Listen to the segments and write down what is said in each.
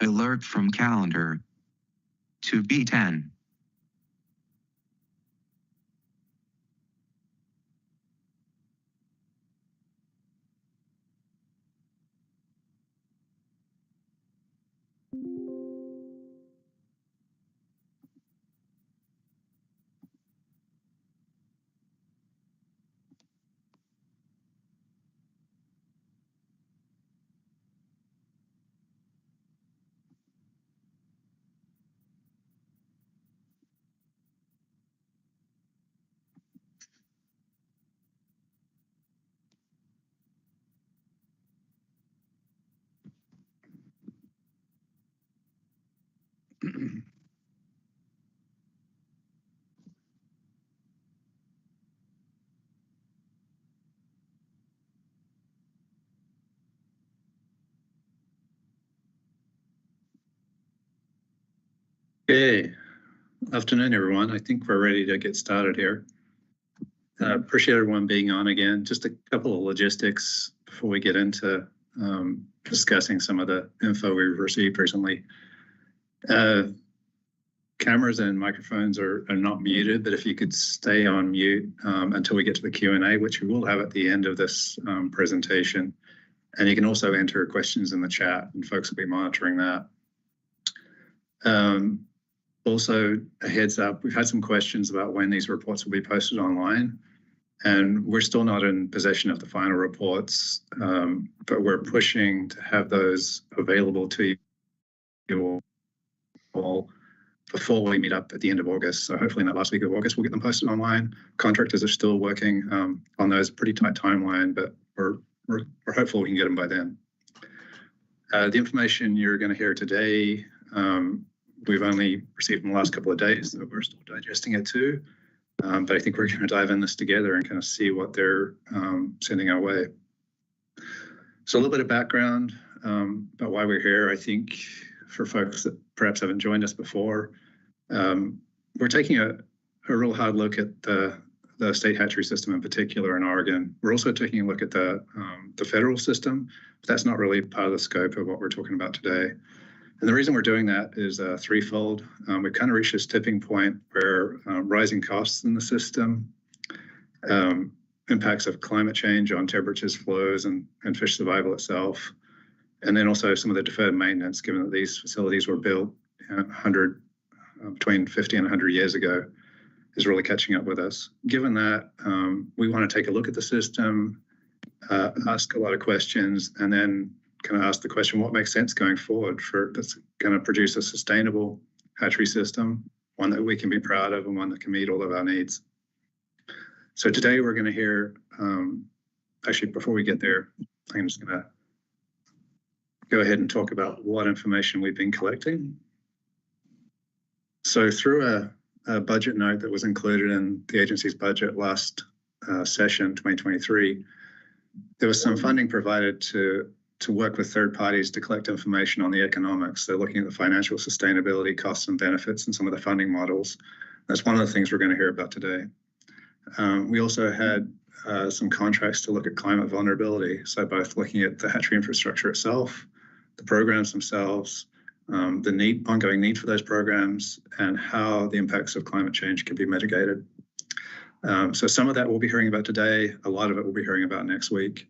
Alert from calendar to B10. Okay, afternoon, everyone. I think we're ready to get started here. Appreciate everyone being on again. Just a couple of logistics before we get into discussing some of the info we've received recently. Cameras and microphones are not muted, but if you could stay on mute until we get to the Q&A, which we will have at the end of this presentation. And you can also enter questions in the chat, and folks will be monitoring that. Also, a heads up, we've had some questions about when these reports will be posted online, and we're still not in possession of the final reports, but we're pushing to have those available to you all before we meet up at the end of August. So hopefully in that last week of August, we'll get them posted online. Contractors are still working on those, pretty tight timeline, but we're hopeful we can get them by then. The information you're going to hear today, we've only received in the last couple of days, so we're still digesting it too. But I think we're going to dive in this together and kind of see what they're sending our way. So a little bit of background about why we're here. I think for folks that perhaps haven't joined us before, we're taking a real hard look at the state hatchery system in particular in Oregon. We're also taking a look at the federal system, but that's not really part of the scope of what we're talking about today. And the reason we're doing that is threefold. We've kind of reached this tipping point where rising costs in the system, impacts of climate change on temperatures, flows, and fish survival itself, and then also some of the deferred maintenance, given that these facilities were built between 50 and 100 years ago, is really catching up with us. Given that, we want to take a look at the system, ask a lot of questions, and then kind of ask the question, what makes sense going forward that's going to produce a sustainable hatchery system, one that we can be proud of and one that can meet all of our needs. So today we're going to hear, actually before we get there, I'm just going to go ahead and talk about what information we've been collecting. So through a budget note that was included in the agency's budget last session, 2023, there was some funding provided to work with third parties to collect information on the economics. So looking at the financial sustainability, costs and benefits, and some of the funding models. That's one of the things we're going to hear about today. We also had some contracts to look at climate vulnerability. So both looking at the hatchery infrastructure itself, the programs themselves, the ongoing need for those programs, and how the impacts of climate change can be mitigated. So some of that we'll be hearing about today. A lot of it we'll be hearing about next week.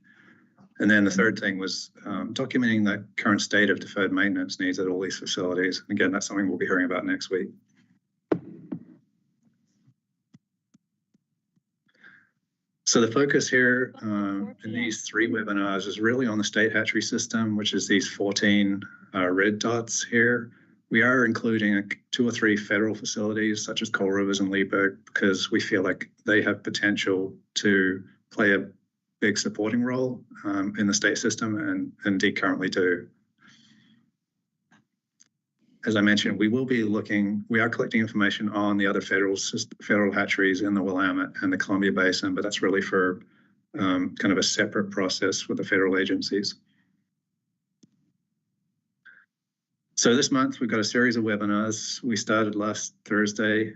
And then the third thing was documenting the current state of deferred maintenance needs at all these facilities. Again, that's something we'll be hearing about next week. So the focus here in these three webinars is really on the state hatchery system, which is these 14 red dots here. We are including 2 or 3 federal facilities, such as Coal Rivers and Leeburg, because we feel like they have potential to play a big supporting role in the state system, and indeed currently do. As I mentioned, we are collecting information on the other federal hatcheries in the Willamette and the Columbia Basin, but that's really for kind of a separate process with the federal agencies. So this month, we've got a series of webinars. We started last Thursday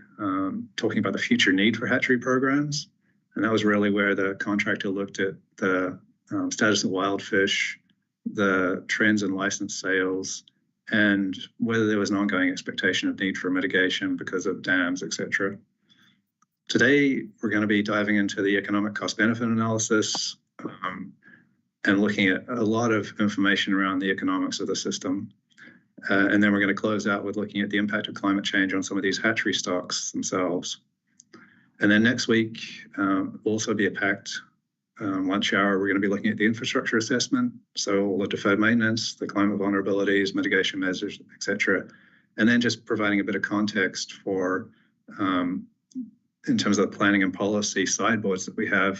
talking about the future need for hatchery programs. And that was really where the contractor looked at the status of wild fish, the trends in license sales, and whether there was an ongoing expectation of need for mitigation because of dams, etc. Today, we're going to be diving into the economic cost-benefit analysis and looking at a lot of information around the economics of the system. And then we're going to close out with looking at the impact of climate change on some of these hatchery stocks themselves. And then next week will also be a packed lunch hour. We're going to be looking at the infrastructure assessment, so all the deferred maintenance, the climate vulnerabilities, mitigation measures, etc. And then just providing a bit of context for, in terms of the planning and policy sideboards that we have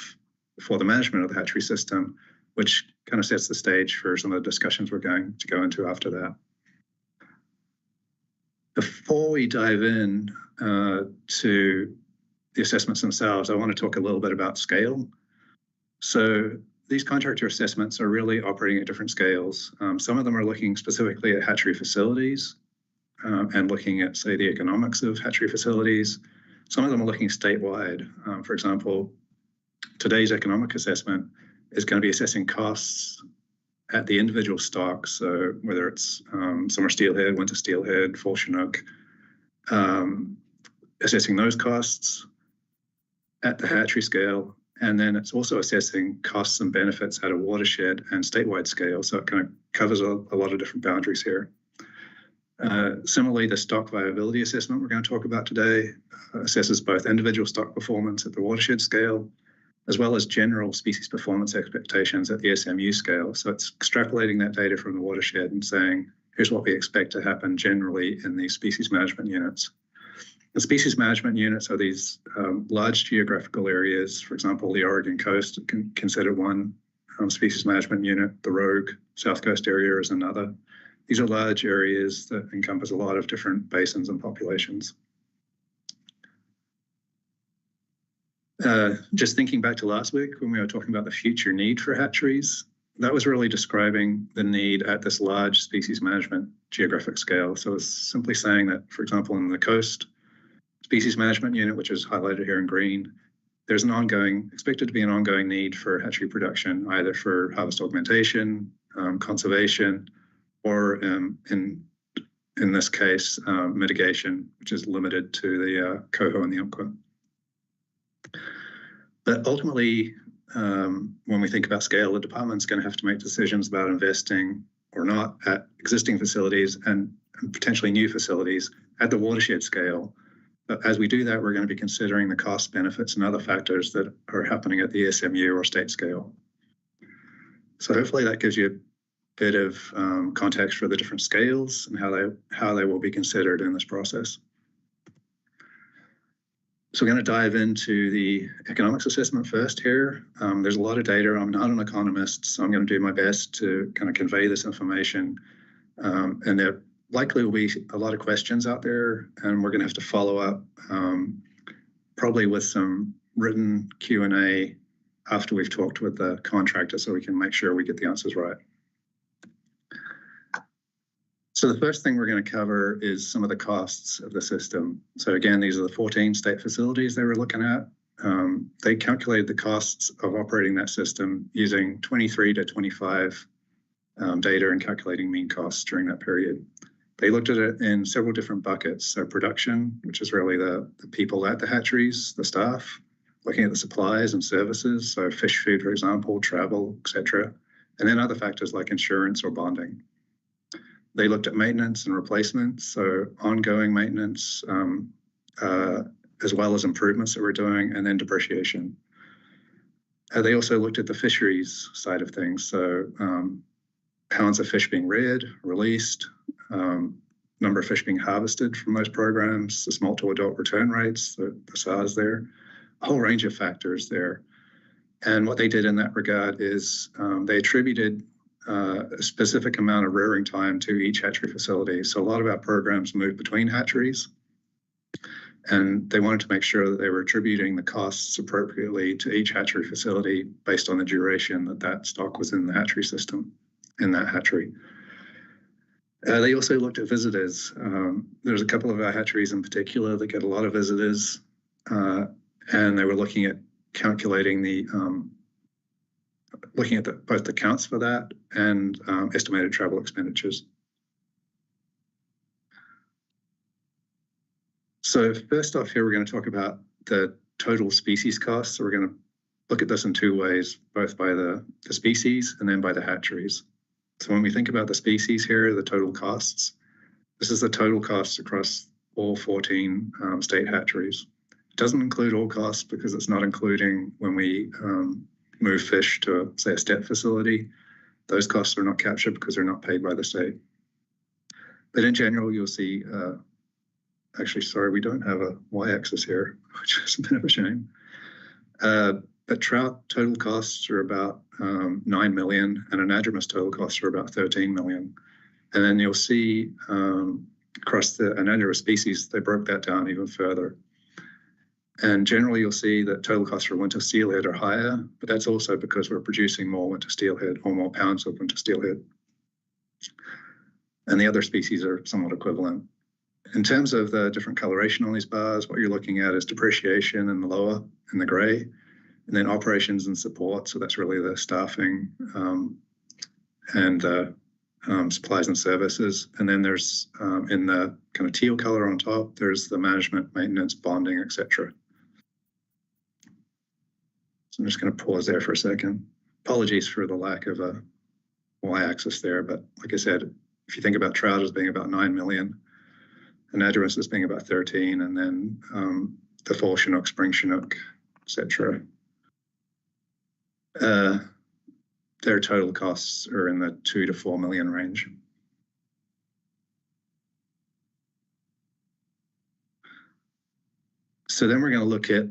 for the management of the hatchery system, which kind of sets the stage for some of the discussions we're going to go into after that. Before we dive in to the assessments themselves, I want to talk a little bit about scale. So these contractor assessments are really operating at different scales. Some of them are looking specifically at hatchery facilities and looking at, say, the economics of hatchery facilities. Some of them are looking statewide. For example, today's economic assessment is going to be assessing costs at the individual stock. So whether it's summer steelhead, winter steelhead, fall chinook, assessing those costs at the hatchery scale. And then it's also assessing costs and benefits at a watershed and statewide scale. So it kind of covers a lot of different boundaries here. Similarly, the stock viability assessment we're going to talk about today assesses both individual stock performance at the watershed scale, as well as general species performance expectations at the SMU scale. So it's extrapolating that data from the watershed and saying, here's what we expect to happen generally in these species management units. The species management units are these large geographical areas. For example, the Oregon coast consider one species management unit, the Rogue South Coast area is another. These are large areas that encompass a lot of different basins and populations. Just thinking back to last week when we were talking about the future need for hatcheries, that was really describing the need at this large species management geographic scale. So it's simply saying that, for example, in the coast species management unit, which is highlighted here in green, there's expected to be an ongoing need for hatchery production, either for harvest augmentation, conservation, or in this case, mitigation, which is limited to the coho and the umpqua. But ultimately, when we think about scale, the department's going to have to make decisions about investing or not at existing facilities and potentially new facilities at the watershed scale. But as we do that, we're going to be considering the cost, benefits, and other factors that are happening at the SMU or state scale. So hopefully that gives you a bit of context for the different scales and how they will be considered in this process. So we're going to dive into the economics assessment first here. There's a lot of data. I'm not an economist, so I'm going to do my best to kind of convey this information. And there likely will be a lot of questions out there, and we're going to have to follow up probably with some written Q&A after we've talked with the contractor so we can make sure we get the answers right. So the first thing we're going to cover is some of the costs of the system. So again, these are the 14 state facilities they were looking at. They calculated the costs of operating that system using 23 to 25 data and calculating mean costs during that period. They looked at it in several different buckets. So production, which is really the people at the hatcheries, the staff, looking at the supplies and services, so fish food, for example, travel, etc. And then other factors like insurance or bonding. They looked at maintenance and replacement, so ongoing maintenance, as well as improvements that we're doing, and then depreciation. They also looked at the fisheries side of things, so pounds of fish being reared, released, number of fish being harvested from those programs, the smolt to adult return rates, the SARs there, a whole range of factors there. And what they did in that regard is they attributed a specific amount of rearing time to each hatchery facility. So a lot of our programs move between hatcheries, and they wanted to make sure that they were attributing the costs appropriately to each hatchery facility based on the duration that stock was in the hatchery system, in that hatchery. They also looked at visitors. There's a couple of our hatcheries in particular that get a lot of visitors, and they were looking at calculating both the counts for that and estimated travel expenditures. So first off here, we're going to talk about the total species cost. So we're going to look at this in two ways, both by the species and then by the hatcheries. So when we think about the species here, the total costs, this is the total costs across all 14 state hatcheries. It doesn't include all costs because it's not including when we move fish to, say, a step facility. Those costs are not captured because they're not paid by the state. But in general, you'll see, actually, sorry, we don't have a y-axis here, which is a bit of a shame. But trout total costs are about 9 million, and anadromous total costs are about 13 million. And then you'll see across the anadromous species, they broke that down even further. And generally, you'll see that total costs for winter steelhead are higher, but that's also because we're producing more winter steelhead or more pounds of winter steelhead. And the other species are somewhat equivalent. In terms of the different coloration on these bars, what you're looking at is depreciation in the lower, in the gray, and then operations and support. So that's really the staffing and supplies and services. And then there's in the kind of teal color on top, there's the management, maintenance, bonding, etc. So I'm just going to pause there for a second. Apologies for the lack of a y-axis there, but like I said, if you think about trout as being about 9 million, anadromous as being about 13, and then the fall chinook, spring chinook, etc. Their total costs are in the 2 to 4 million range. So then we're going to look at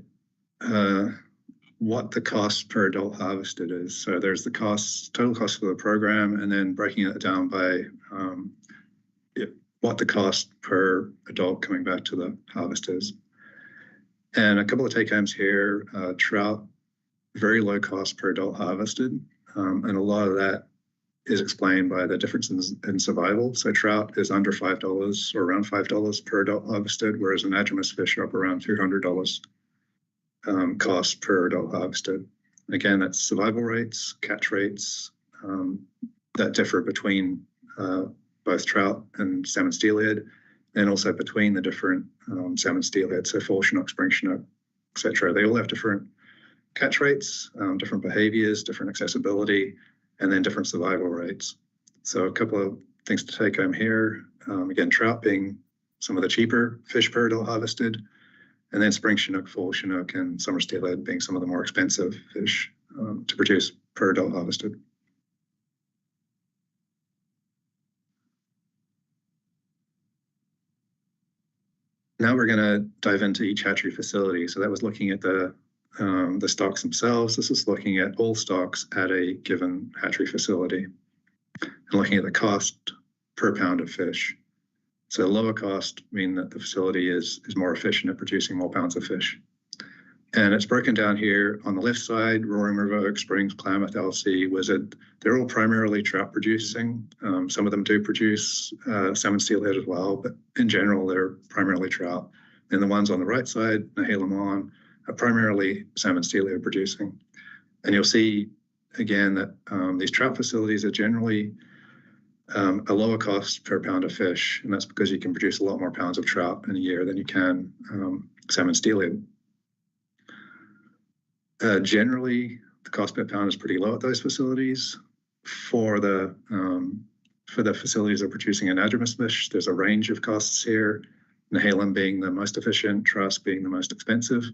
what the cost per adult harvested is. So there's the costs, total cost for the program, and then breaking it down by what the cost per adult coming back to the harvest is. And a couple of take homes here, trout, very low cost per adult harvested. And a lot of that is explained by the differences in survival. So trout is under $5 or around $5 per adult harvested, whereas anadromous fish are up around $200 cost per adult harvested. Again, that's survival rates, catch rates that differ between both trout and salmon steelhead, and also between the different salmon steelhead, so fall chinook, spring chinook, etc. They all have different catch rates, different behaviors, different accessibility, and then different survival rates. So a couple of things to take home here. Again, trout being some of the cheaper fish per adult harvested, and then spring chinook, fall chinook, and summer steelhead being some of the more expensive fish to produce per adult harvested. Now we're going to dive into each hatchery facility. So that was looking at the stocks themselves. This is looking at all stocks at a given hatchery facility and looking at the cost per pound of fish. So lower cost mean that the facility is more efficient at producing more pounds of fish. And it's broken down here on the left side, Roaring River, Oak Springs, Klamath, LC, Wizard. They're all primarily trout producing. Some of them do produce salmon steelhead as well, but in general, they're primarily trout. And the ones on the right side, Nahalem are primarily salmon steelhead producing. And you'll see, again, that these trout facilities are generally a lower cost per pound of fish, and that's because you can produce a lot more pounds of trout in a year than you can salmon steelhead. Generally, the cost per pound is pretty low at those facilities. For the facilities that are producing anadromous fish, there's a range of costs here. Nahalem being the most efficient, Truss being the most expensive.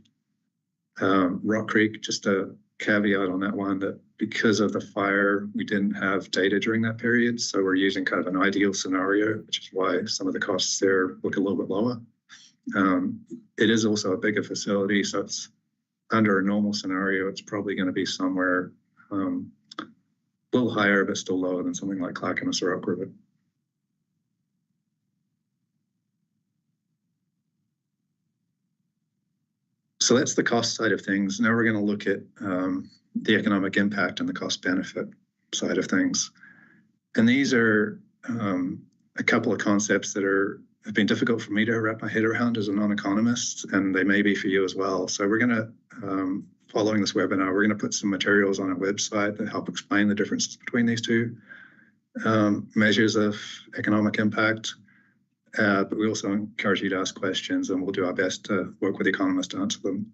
Rock Creek, just a caveat on that one, that because of the fire, we didn't have data during that period. So we're using kind of an ideal scenario, which is why some of the costs there look a little bit lower. It is also a bigger facility, so it's under a normal scenario, it's probably going to be somewhere a little higher, but still lower than something like Clackamas or Elk River. So that's the cost side of things. Now we're going to look at the economic impact and the cost benefit side of things. And these are a couple of concepts that have been difficult for me to wrap my head around as a non-economist, and they may be for you as well. So we're going to, following this webinar, we're going to put some materials on our website that help explain the differences between these two measures of economic impact. but we also encourage you to ask questions, and we'll do our best to work with economists to answer them.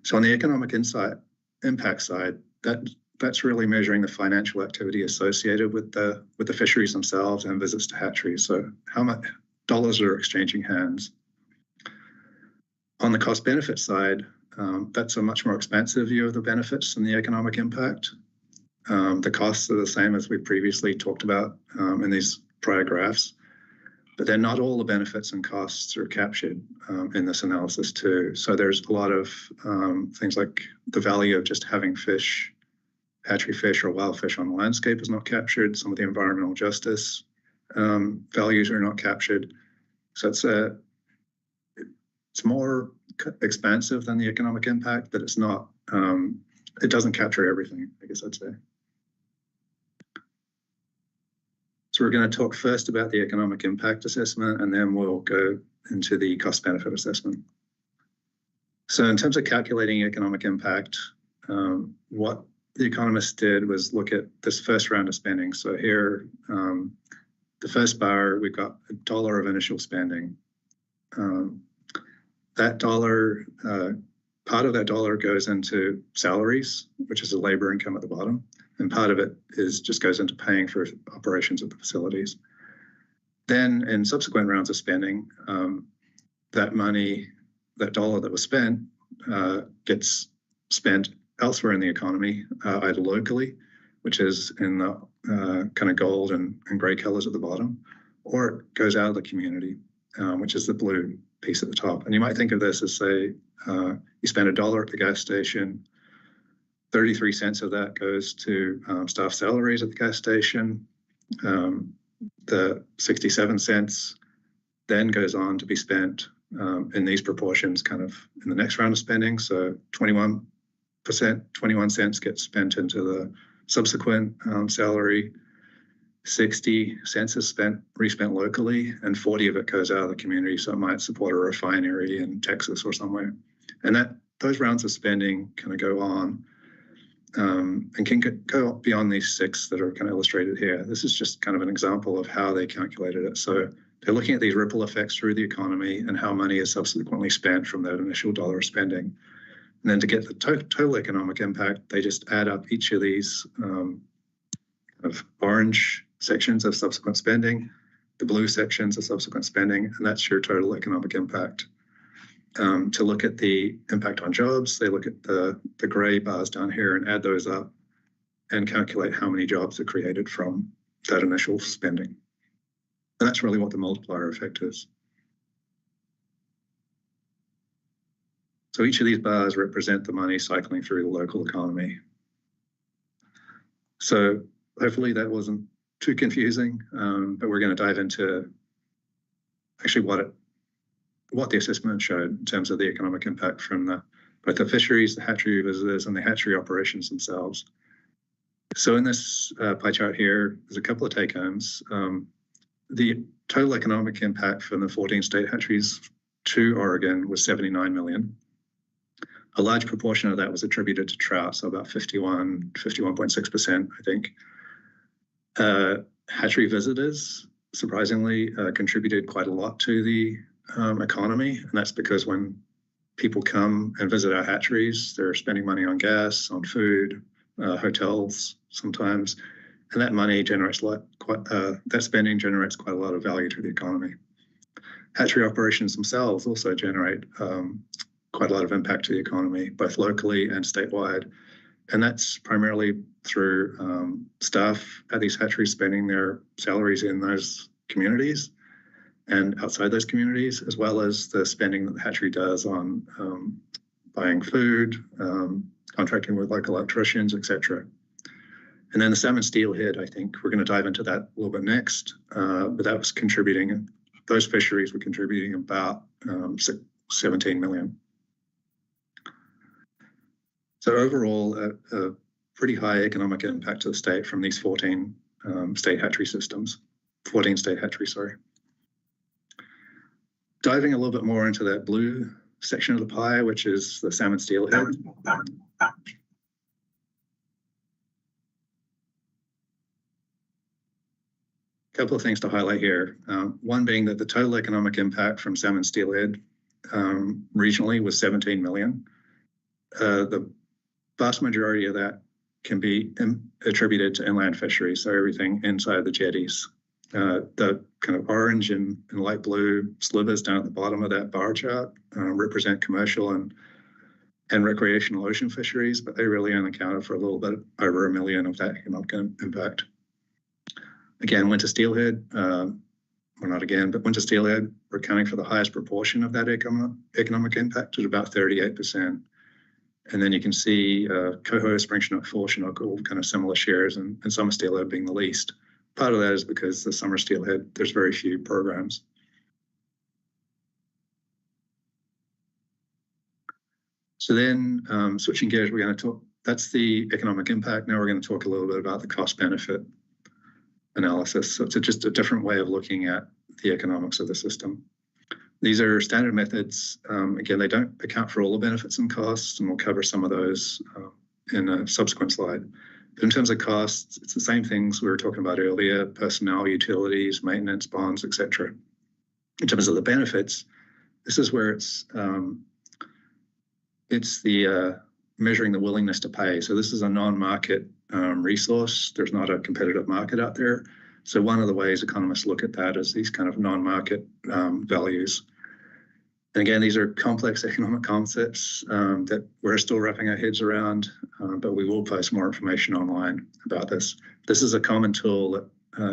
So on the economic impact side, that's really measuring the financial activity associated with the fisheries themselves and visits to hatcheries. So how much dollars are exchanging hands. On the cost benefit side, that's a much more expansive view of the benefits and the economic impact. The costs are the same as we previously talked about in these prior graphs, but then not all the benefits and costs are captured in this analysis too. So there's a lot of things like the value of just having fish, hatchery fish or wild fish on the landscape is not captured. Some of the environmental justice values are not captured. So it's more expansive than the economic impact, but it's not, it doesn't capture everything, I guess I'd say. So we're going to talk first about the economic impact assessment, and then we'll go into the cost benefit assessment. So in terms of calculating economic impact, what the economists did was look at this first round of spending. So here, the first bar, we've got $1 of initial spending. That dollar, part of that dollar goes into salaries, which is a labor income at the bottom, and part of it just goes into paying for operations at the facilities. Then in subsequent rounds of spending, that money, that dollar that was spent, gets spent elsewhere in the economy, either locally, which is in the kind of gold and gray colors at the bottom, or it goes out of the community, which is the blue piece at the top. And you might think of this as, say, you spend $1 at the gas station, 33 cents of that goes to staff salaries at the gas station. The 67 cents then goes on to be spent in these proportions kind of in the next round of spending. So 21 cents gets spent into the subsequent salary, 60 cents is respent locally, and 40 of it goes out of the community. So it might support a refinery in Texas or somewhere. And those rounds of spending kind of go on and can go beyond these 6 that are kind of illustrated here. This is just kind of an example of how they calculated it. So they're looking at these ripple effects through the economy and how money is subsequently spent from that initial dollar of spending. And then to get the total economic impact, they just add up each of these of orange sections of subsequent spending, the blue sections of subsequent spending, and that's your total economic impact. To look at the impact on jobs, they look at the gray bars down here and add those up and calculate how many jobs are created from that initial spending. And that's really what the multiplier effect is. So each of these bars represent the money cycling through the local economy. So hopefully that wasn't too confusing, but we're going to dive into actually what the assessment showed in terms of the economic impact from both the fisheries, the hatchery visitors, and the hatchery operations themselves. So in this pie chart here, there's a couple of take-homes. The total economic impact from the 14 state hatcheries to Oregon was 79 million. A large proportion of that was attributed to trout, so about 51.6%, I think. Hatchery visitors, surprisingly, contributed quite a lot to the economy, and that's because when people come and visit our hatcheries, they're spending money on gas, on food, hotels sometimes, and that money generates that spending generates quite a lot of value to the economy. Hatchery operations themselves also generate quite a lot of impact to the economy, both locally and statewide. And that's primarily through staff at these hatcheries spending their salaries in those communities and outside those communities, as well as the spending that the hatchery does on buying food, contracting with local electricians, etc. And then the salmon steelhead, I think we're going to dive into that a little bit next, but that was contributing, those fisheries were contributing about 17 million. So overall, a pretty high economic impact to the state from these 14 state hatchery systems, 14 state hatcheries, sorry. Diving a little bit more into that blue section of the pie, which is the salmon steelhead. couple of things to highlight here. One being that the total economic impact from salmon steelhead regionally was 17 million. The vast majority of that can be attributed to inland fisheries, so everything inside the jetties. The kind of orange and light blue slivers down at the bottom of that bar chart represent commercial and recreational ocean fisheries, but they really only accounted for a little bit over 1 million of that economic impact. Again, winter steelhead, winter steelhead, we're accounting for the highest proportion of that economic impact at about 38%. And then you can see coho, spring chinook, fall chinook, all kind of similar shares, and summer steelhead being the least. Part of that is because the summer steelhead, there's very few programs. So then switching gears, we're going to talk, that's the economic impact. Now we're going to talk a little bit about the cost benefit analysis. So it's just a different way of looking at the economics of the system. These are standard methods. Again, they don't account for all the benefits and costs, and we'll cover some of those in a subsequent slide. But in terms of costs, it's the same things we were talking about earlier: personnel, utilities, maintenance, bonds, etc. In terms of the benefits, this is where it's the measuring the willingness to pay. So this is a non-market resource. There's not a competitive market out there. So one of the ways economists look at that is these kind of non-market values. And again, these are complex economic concepts that we're still wrapping our heads around, but we will post more information online about this. This is a common tool that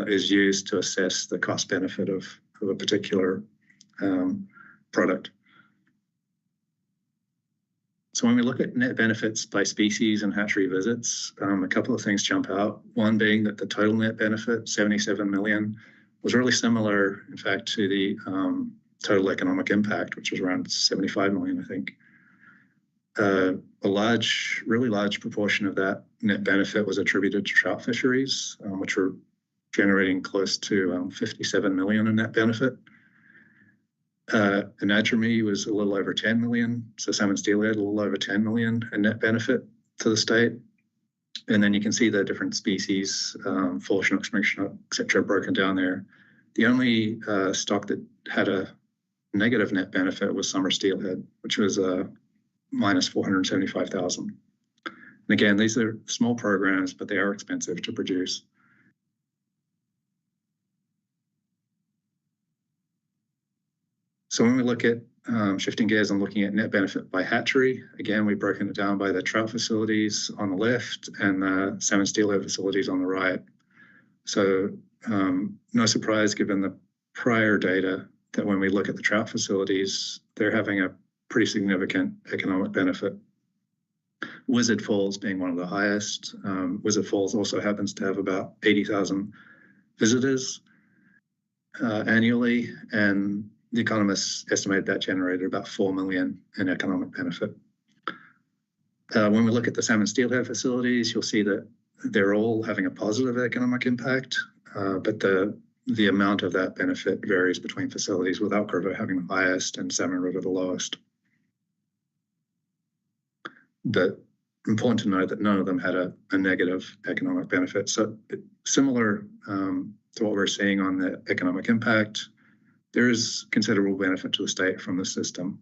is used to assess the cost benefit of a particular product. So when we look at net benefits by species and hatchery visits, a couple of things jump out. One being that the total net benefit, 77 million, was really similar, in fact, to the total economic impact, which was around 75 million, I think. A really large proportion of that net benefit was attributed to trout fisheries, which were generating close to 57 million in net benefit. Hatchery was a little over 10 million, so salmon steelhead a little over 10 million in net benefit to the state. And then you can see the different species, fall chinook, spring chinook, etc., broken down there. The only stock that had a negative net benefit was summer steelhead, which was minus 475,000. And again, these are small programs, but they are expensive to produce. So when we look at shifting gears and looking at net benefit by hatchery, again, we've broken it down by the trout facilities on the left and the salmon steelhead facilities on the right. So no surprise given the prior data that when we look at the trout facilities, they're having a pretty significant economic benefit. Wizard Falls being one of the highest. Wizard Falls also happens to have about 80,000 visitors annually, and the economists estimated that generated about 4 million in economic benefit. When we look at the salmon steelhead facilities, you'll see that they're all having a positive economic impact, but the amount of that benefit varies between facilities, with Elk River having the highest and Salmon River the lowest. But important to note that none of them had a negative economic benefit. So similar to what we're seeing on the economic impact, there is considerable benefit to the state from the system.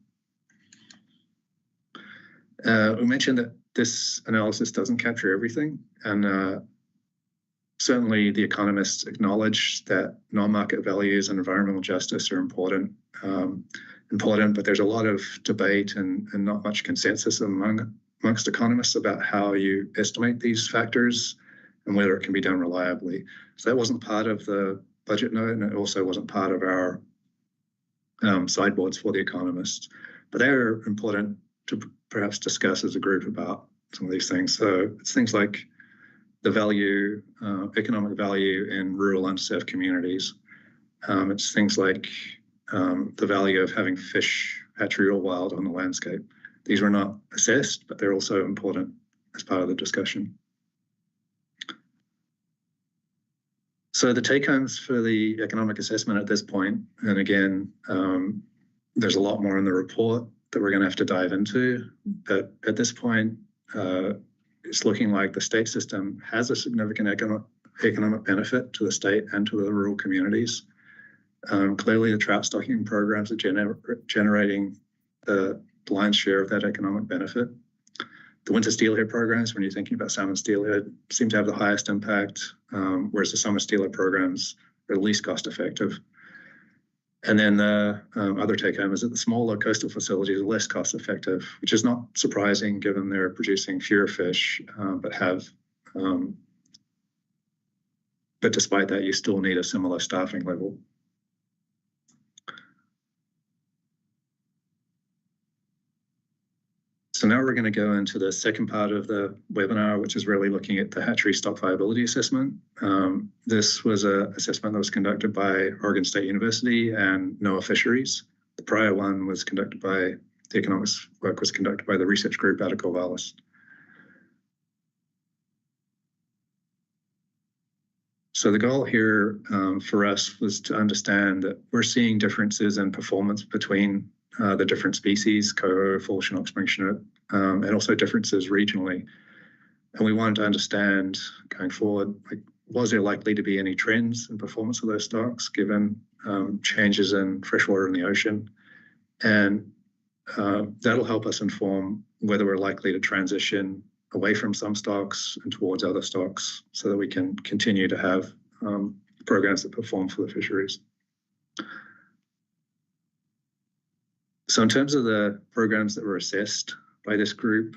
We mentioned that this analysis doesn't capture everything, and certainly the economists acknowledge that non-market values and environmental justice are important, but there's a lot of debate and not much consensus amongst economists about how you estimate these factors and whether it can be done reliably. So that wasn't part of the budget note, and it also wasn't part of our sideboards for the economists, but they are important to perhaps discuss as a group about some of these things. So it's things like the value, economic value in rural underserved communities. It's things like the value of having fish, hatchery or wild, on the landscape. These were not assessed, but they're also important as part of the discussion. So the take-homes for the economic assessment at this point, and again, there's a lot more in the report that we're going to have to dive into, but at this point, it's looking like the state system has a significant economic benefit to the state and to the rural communities. Clearly, the trout stocking programs are generating the lion's share of that economic benefit. The winter steelhead programs, when you're thinking about salmon steelhead, seem to have the highest impact, whereas the summer steelhead programs are the least cost effective. And then the other take home is that the smaller coastal facilities are less cost effective, which is not surprising given they're producing fewer fish, but despite that, you still need a similar staffing level. So now we're going to go into the second part of the webinar, which is really looking at the hatchery stock viability assessment. This was an assessment that was conducted by Oregon State University and NOAA Fisheries. The prior one was conducted by, the economics work was conducted by the research group out of Corvallis. So the goal here for us was to understand that we're seeing differences in performance between the different species, coho, full Chinook, spring Chinook, and also differences regionally. And we wanted to understand going forward, like, was there likely to be any trends in performance of those stocks given changes in freshwater in the ocean? And that'll help us inform whether we're likely to transition away from some stocks and towards other stocks so that we can continue to have programs that perform for the fisheries. So in terms of the programs that were assessed by this group,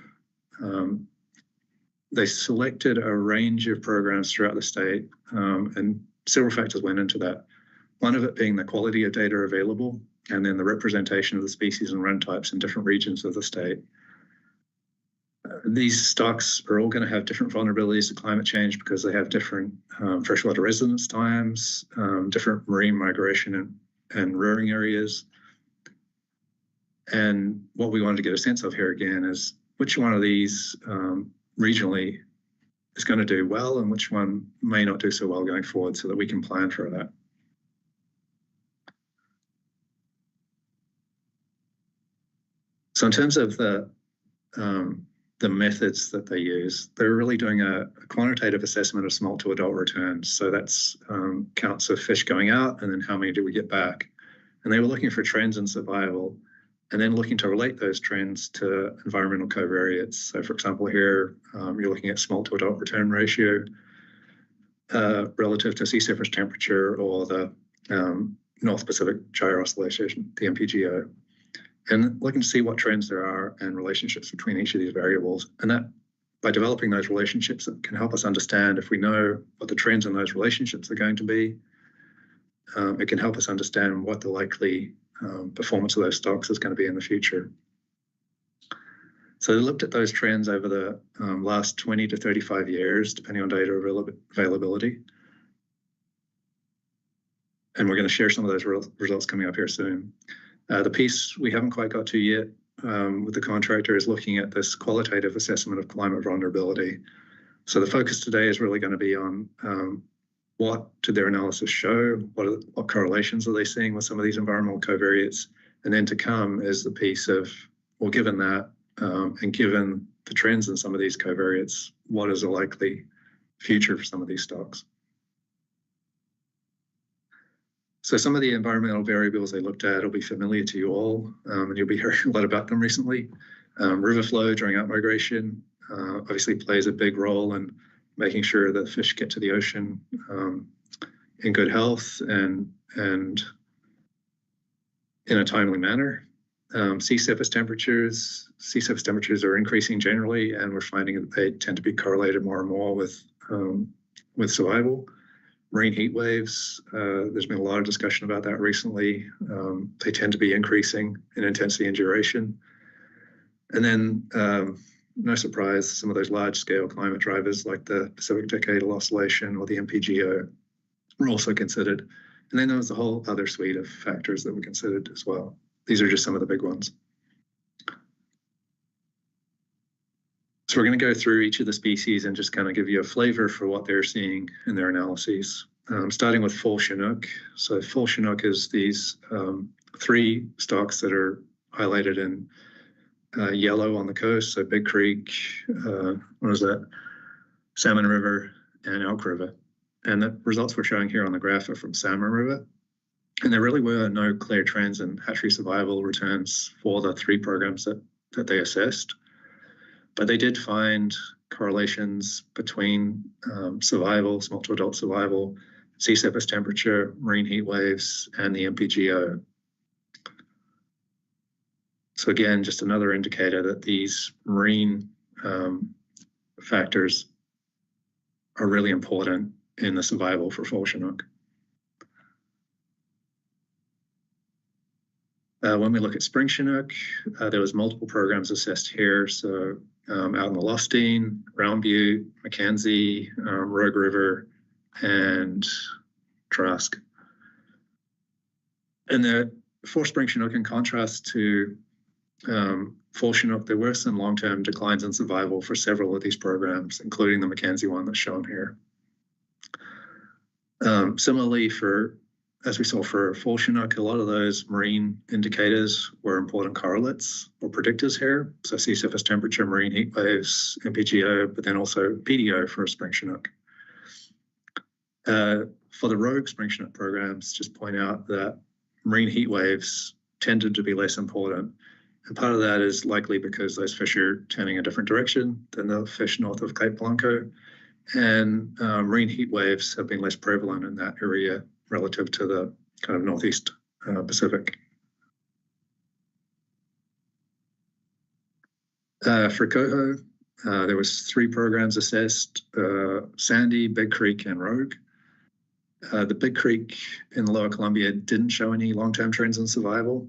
they selected a range of programs throughout the state, and several factors went into that. One of it being the quality of data available, and then the representation of the species and run types in different regions of the state. These stocks are all going to have different vulnerabilities to climate change because they have different freshwater residence times, different marine migration and rearing areas. And what we wanted to get a sense of here again is which one of these regionally is going to do well and which one may not do so well going forward so that we can plan for that. So in terms of the methods that they use, they're really doing a quantitative assessment of smolt to adult returns. So that's counts of fish going out and then how many do we get back. And they were looking for trends in survival and then looking to relate those trends to environmental covariates. So for example, here, you're looking at smolt to adult return ratio relative to sea surface temperature or the North Pacific Gyre Oscillation, the MPGO, and looking to see what trends there are and relationships between each of these variables. And that by developing those relationships, it can help us understand if we know what the trends in those relationships are going to be. It can help us understand what the likely performance of those stocks is going to be in the future. So they looked at those trends over the last 20 to 35 years, depending on data availability. And we're going to share some of those results coming up here soon. The piece we haven't quite got to yet with the contractor is looking at this qualitative assessment of climate vulnerability. So the focus today is really going to be on what did their analysis show? What correlations are they seeing with some of these environmental covariates? And then to come is the piece of, well, given that, and given the trends in some of these covariates, what is a likely future for some of these stocks? So some of the environmental variables they looked at will be familiar to you all, and you'll be hearing a lot about them recently. River flow during outmigration obviously plays a big role in making sure that fish get to the ocean in good health and in a timely manner. Sea surface temperatures are increasing generally, and we're finding that they tend to be correlated more and more with survival. Marine heat waves, there's been a lot of discussion about that recently. They tend to be increasing in intensity and duration. And then, no surprise, some of those large-scale climate drivers like the Pacific Decadal Oscillation or the MPGO were also considered. And then there was a whole other suite of factors that were considered as well. These are just some of the big ones. So we're going to go through each of the species and just kind of give you a flavor for what they're seeing in their analyses. Starting with full Chinook. So full Chinook is these 3 stocks that are highlighted in yellow on the coast. So Big Creek, what is that? Salmon River and Elk River. And the results we're showing here on the graph are from Salmon River. And there really were no clear trends in hatchery survival returns for the 3 programs that they assessed. But they did find correlations between survival, small to adult survival, sea surface temperature, marine heat waves, and the MPGO. So again, just another indicator that these marine factors are really important in the survival for fall Chinook. When we look at spring Chinook, there was multiple programs assessed here. So out in the Lostine, Round Butte, Mackenzie, Rogue River, and Trask. And for spring Chinook, in contrast to fall Chinook, there were some long-term declines in survival for several of these programs, including the Mackenzie one that's shown here. Similarly, as we saw for fall Chinook, a lot of those marine indicators were important correlates or predictors here. So sea surface temperature, marine heat waves, MPGO, but then also PDO for spring Chinook. For the rogue spring Chinook programs, just point out that marine heat waves tended to be less important. And part of that is likely because those fish are turning a different direction than the fish north of Cape Blanco. And marine heat waves have been less prevalent in that area relative to the kind of northeast Pacific. For coho, there was 3 programs assessed, Sandy, Big Creek, and Rogue. The Big Creek in the Lower Columbia didn't show any long-term trends in survival.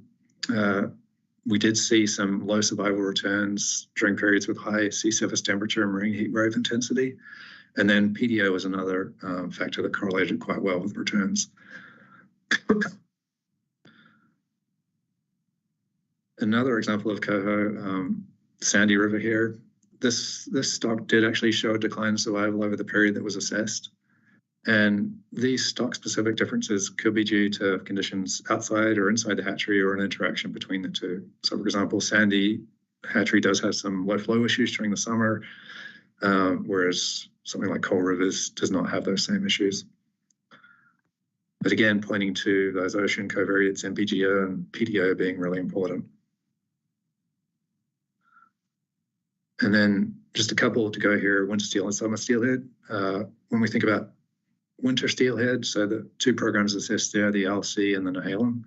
We did see some low survival returns during periods with high sea surface temperature and marine heat wave intensity. And then PDO was another factor that correlated quite well with returns. Another example of coho, Sandy River here. This stock did actually show a decline in survival over the period that was assessed. And these stock-specific differences could be due to conditions outside or inside the hatchery or an interaction between the two. So, for example, Sandy hatchery does have some low flow issues during the summer, whereas something like Coal Rivers does not have those same issues. But again, pointing to those ocean covariates, MPGO and PDO being really important. And then just a couple to go here, winter steel and summer steelhead. When we think about winter steelhead, so the 2 programs assessed there, the LC and the Nehalem,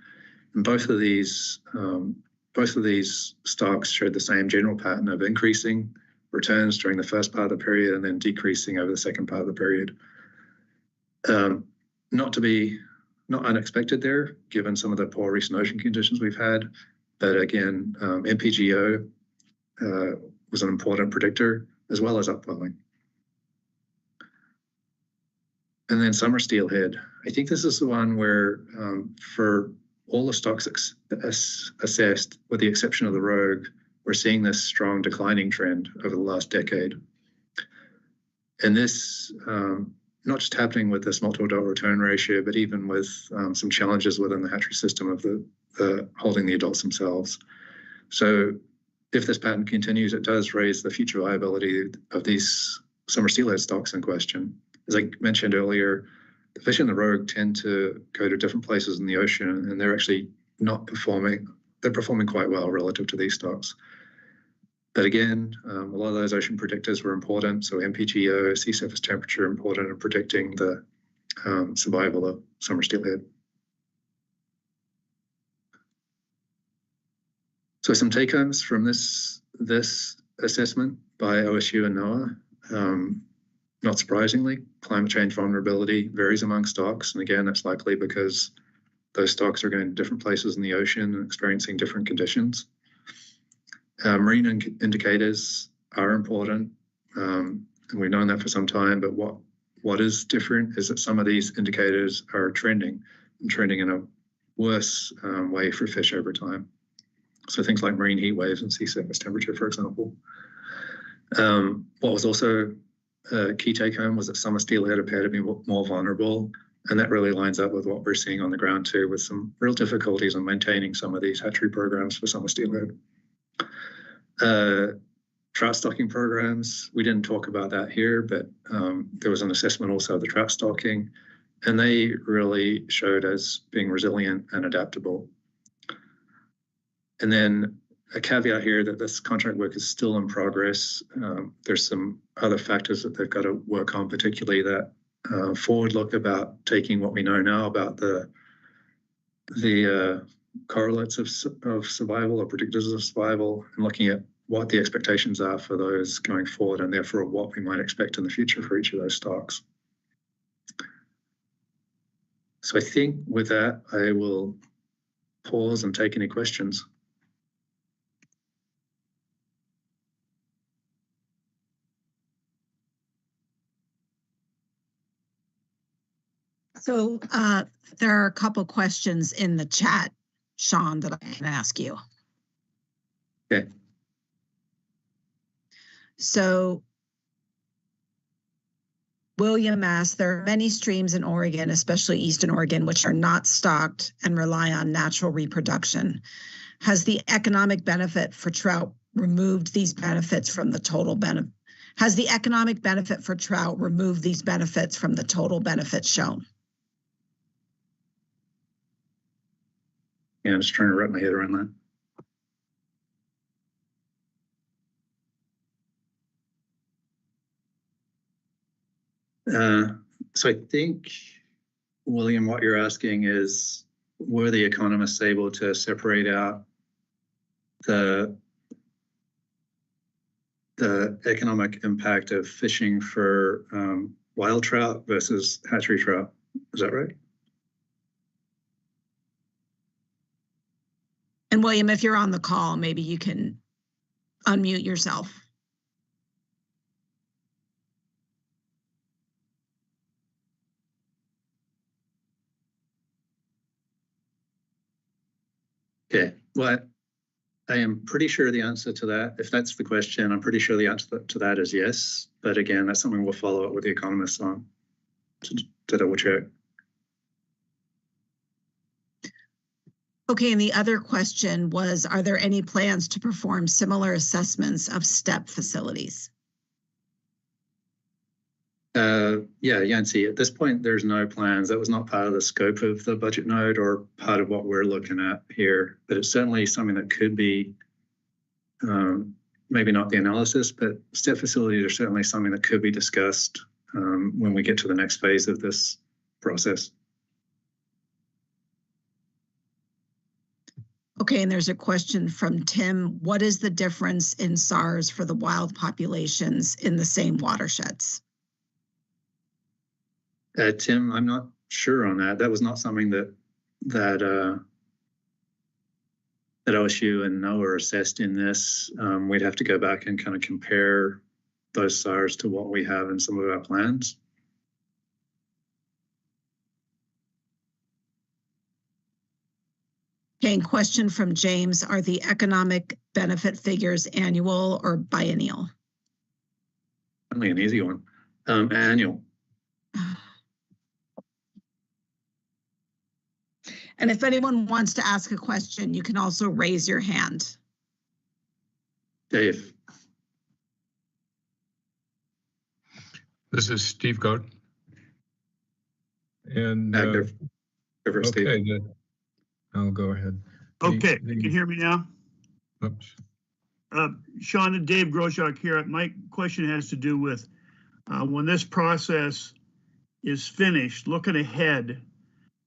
and both of these stocks showed the same general pattern of increasing returns during the first part of the period and then decreasing over the second part of the period. Not unexpected there, given some of the poor recent ocean conditions we've had. But again, MPGO was an important predictor, as well as upwelling. And then summer steelhead. I think this is the one where for all the stocks assessed, with the exception of the Rogue, we're seeing this strong declining trend over the last decade. And this, not just happening with the small to adult return ratio, but even with some challenges within the hatchery system of the holding the adults themselves. So if this pattern continues, it does raise the future viability of these summer steelhead stocks in question. As I mentioned earlier, the fish in the Rogue tend to go to different places in the ocean, and they're actually not performing. They're performing quite well relative to these stocks. But again, a lot of those ocean predictors were important. So MPGO, sea surface temperature, important in predicting the survival of summer steelhead. So some take-homes from this assessment by OSU and NOAA. Not surprisingly, climate change vulnerability varies among stocks. And again, that's likely because those stocks are going to different places in the ocean and experiencing different conditions. Marine indicators are important, and we've known that for some time, but what is different is that some of these indicators are trending in a worse way for fish over time. So things like marine heat waves and sea surface temperature, for example. What was also a key take home was that summer steelhead appear to be more vulnerable, and that really lines up with what we're seeing on the ground too, with some real difficulties in maintaining some of these hatchery programs for summer steelhead. trout stocking programs. We didn't talk about that here, but there was an assessment also of the trout stocking, and they really showed as being resilient and adaptable. And then a caveat here that this contract work is still in progress. There's some other factors that they've got to work on, particularly that forward look about taking what we know now about the correlates of survival or predictors of survival, and looking at what the expectations are for those going forward, and therefore what we might expect in the future for each of those stocks. So I think with that, I will pause and take any questions. So there are a couple questions in the chat, Sean, that I can ask you. Okay. So William asks, there are many streams in Oregon, especially Eastern Oregon, which are not stocked and rely on natural reproduction. Has the economic benefit for trout removed these benefits from the total benefit? Has the economic benefit for trout removed these benefits from the total benefits shown? Yeah, I'm just trying to wrap my head around that. So I think, William, what you're asking is, were the economists able to separate out the economic impact of fishing for wild trout versus hatchery trout? Is that right? And William, if you're on the call, maybe you can unmute yourself. Okay, well, I am pretty sure the answer to that, if that's the question, I'm pretty sure the answer to that is yes. But again, that's something we'll follow up with the economists on to double check. Okay, and the other question was, are there any plans to perform similar assessments of STEP facilities? Yeah, Yancy, at this point, there's no plans. That was not part of the scope of the budget note or part of what we're looking at here, but it's certainly something that could be, maybe not the analysis, but STEP facilities are certainly something that could be discussed when we get to the next phase of this process. Okay, and there's a question from Tim. What is the difference in SARs for the wild populations in the same watersheds? Tim, I'm not sure on that. That was not something that OSU and NOAA assessed in this. We'd have to go back and kind of compare those SARs to what we have in some of our plans. Okay, and question from James, are the economic benefit figures annual or biennial? Only an easy one. Annual. And if anyone wants to ask a question, you can also raise your hand. Dave. This is Steve Goat. And okay, good. I'll go ahead. Okay, you can hear me now? Oops. Sean and Dave Grosjak here. My question has to do with when this process is finished, looking ahead,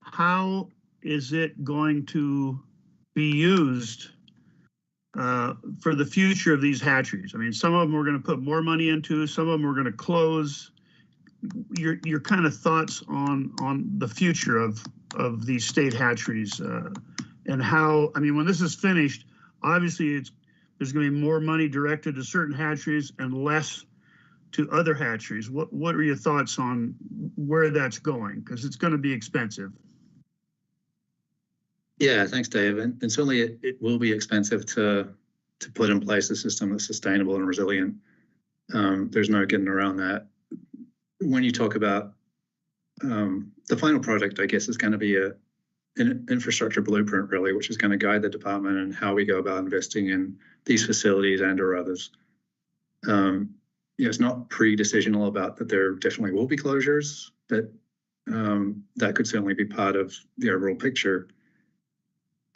how is it going to be used for the future of these hatcheries? I mean, some of them we're going to put more money into, some of them we're going to close. Your kind of thoughts on the future of these state hatcheries and how, I mean, when this is finished, obviously there's going to be more money directed to certain hatcheries and less to other hatcheries. What are your thoughts on where that's going? Because it's going to be expensive. Yeah, thanks, Dave. And certainly it will be expensive to put in place a system that's sustainable and resilient. There's no getting around that. When you talk about the final project, I guess, is going to be an infrastructure blueprint, really, which is going to guide the department and how we go about investing in these facilities and or others. It's not pre-decisional about that there definitely will be closures, but that could certainly be part of the overall picture.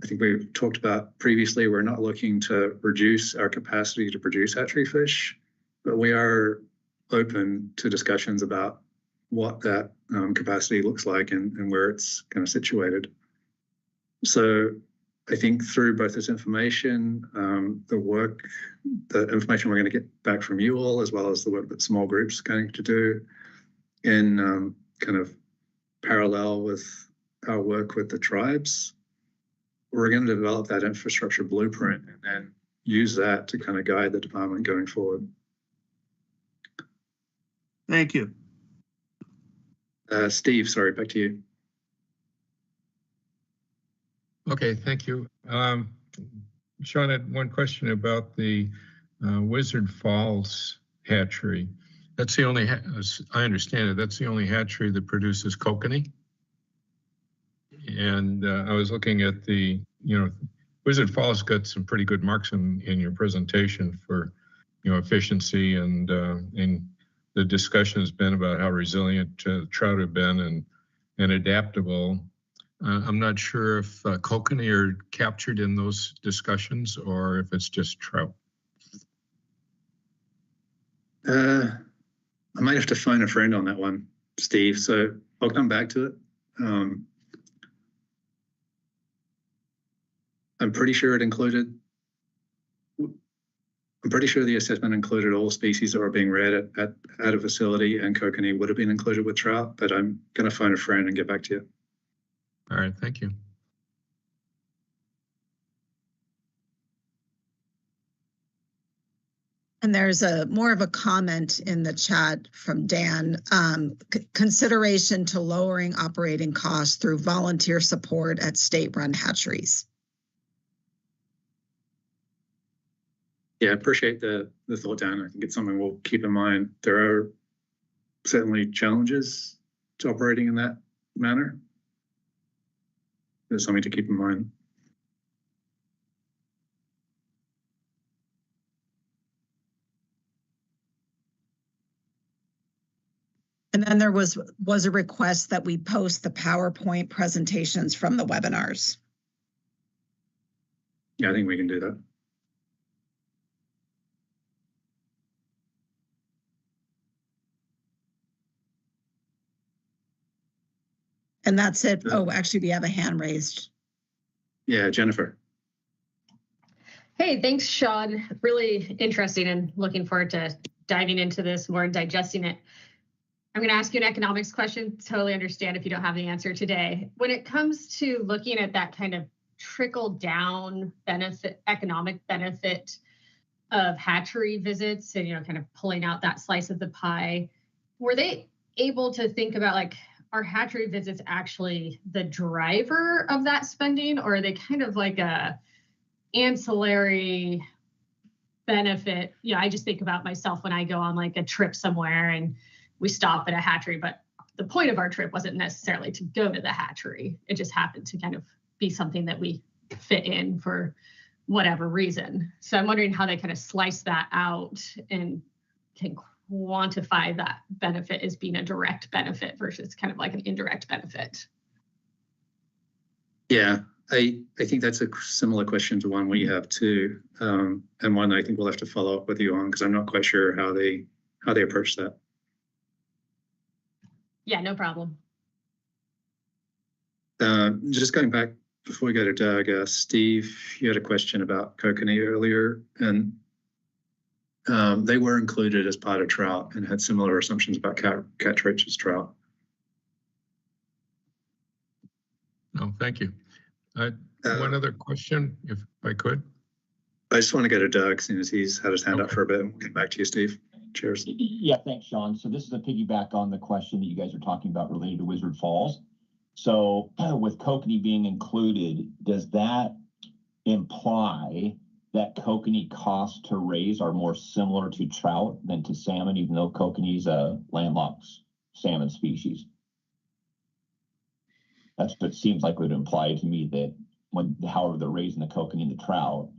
I think we've talked about previously, we're not looking to reduce our capacity to produce hatchery fish, but we are open to discussions about what that capacity looks like and where it's kind of situated. So I think through both this information, the information we're going to get back from you all, as well as the work that small groups are going to do in kind of parallel with our work with the tribes, we're going to develop that infrastructure blueprint and then use that to kind of guide the department going forward. Thank you. Steve, sorry, back to you. Okay, thank you. Sean had one question about the Wizard Falls hatchery. That's the only, as I understand it, that's the only hatchery that produces kokanee. And I was looking at the, Wizard Falls got some pretty good marks in your presentation for, efficiency and the discussion has been about how resilient trout have been and adaptable. I'm not sure if kokanee are captured in those discussions or if it's just trout. I might have to phone a friend on that one, Steve. So I'll come back to it. I'm pretty sure it included. I'm pretty sure the assessment included all species that were being reared at a facility, and kokanee would have been included with trout. But I'm going to phone a friend and get back to you. All right, thank you. And there's more of a comment in the chat from Dan. Consideration to lowering operating costs through volunteer support at state-run hatcheries. Yeah, I appreciate the thought, Dan. I think it's something we'll keep in mind. There are certainly challenges to operating in that manner. There's something to keep in mind. And then there was a request that we post the PowerPoint presentations from the webinars. Yeah, I think we can do that. And that's it. Oh, actually, we have a hand raised. Yeah, Jennifer. Hey, thanks, Sean. Really interesting and looking forward to diving into this more and digesting it. I'm going to ask you an economics question. Totally understand if you don't have the answer today. When it comes to looking at that kind of trickle down benefit, economic benefit of hatchery visits and, kind of pulling out that slice of the pie, were they able to think about like, are hatchery visits actually the driver of that spending, or are they kind of like a ancillary benefit? I just think about myself when I go on like a trip somewhere and we stop at a hatchery, but the point of our trip wasn't necessarily to go to the hatchery. It just happened to kind of be something that we fit in for whatever reason. So I'm wondering how they kind of slice that out and can quantify that benefit as being a direct benefit versus kind of like an indirect benefit. Yeah, I think that's a similar question to one we have too, and one I think we'll have to follow up with you on because I'm not quite sure how they approach that. Yeah, no problem. Just going back before we go to Doug, Steve, you had a question about kokanee earlier, and they were included as part of trout and had similar assumptions about catch rates as trout. Oh, thank you. One other question, if I could. I just want to go to Doug, seeing as he's had his hand up for a bit, and we'll get back to you, Steve. Cheers. Yeah, thanks, Sean. So this is a piggyback on the question that you guys are talking about related to Wizard Falls. So with kokanee being included, does that imply that kokanee costs to raise are more similar to trout than to salmon, even though kokanee is a landlocked salmon species? That's what it seems like would imply to me, that however they're raising the kokanee and the trout,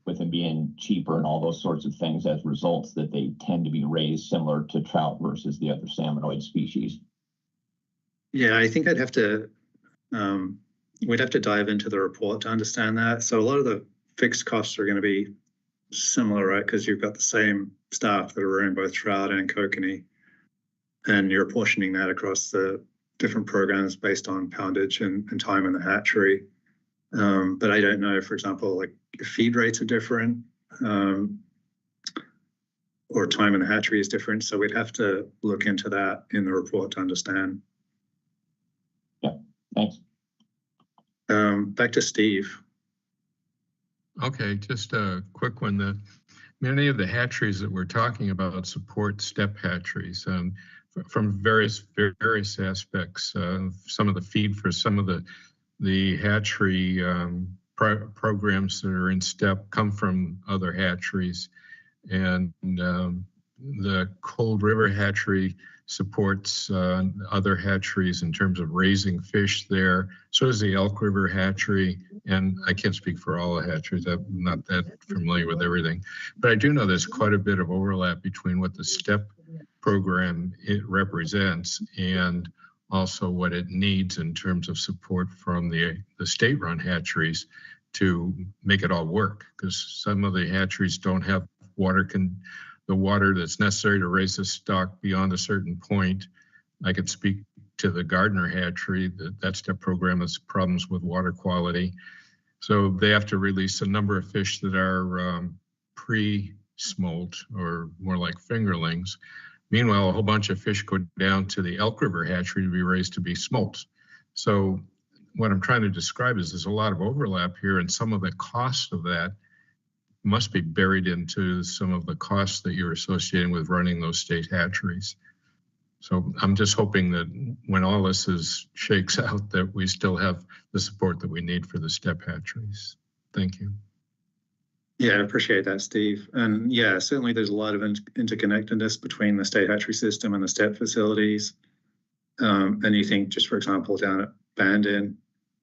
with them being cheaper and all those sorts of things as results, that they tend to be raised similar to trout versus the other salmonoid species? Yeah, I think we'd have to dive into the report to understand that. So a lot of the fixed costs are going to be similar, right? Because you've got the same staff that are rearing both trout and kokanee, and you're apportioning that across the different programs based on poundage and time in the hatchery. But I don't know, for example, like if feed rates are different, or time in the hatchery is different. So we'd have to look into that in the report to understand. Yeah, thanks. Back to Steve. Okay, just a quick one. Many of the hatcheries that we're talking about support step hatcheries from various aspects. Some of the feed for some of the hatchery programs that are in step come from other hatcheries, and the Cold River hatchery supports other hatcheries in terms of raising fish there. So does the Elk River hatchery, and I can't speak for all the hatcheries. I'm not that familiar with everything, but I do know there's quite a bit of overlap between what the STEP program it represents and also what it needs in terms of support from the state-run hatcheries to make it all work, because some of the hatcheries don't have the water that's necessary to raise the stock beyond a certain point. I could speak to the Gardner hatchery, that STEP program has problems with water quality. So they have to release a number of fish that are pre-smolt or more like fingerlings. Meanwhile, a whole bunch of fish go down to the Elk River hatchery to be raised to be smolts. So what I'm trying to describe is there's a lot of overlap here, and some of the cost of that must be buried into some of the costs that you're associating with running those state hatcheries. So I'm just hoping that when all this shakes out, that we still have the support that we need for the step hatcheries. Thank you. Yeah, I appreciate that, Steve. And yeah, certainly there's a lot of interconnectedness between the state hatchery system and the step facilities. And you think just, for example, down at Bandon,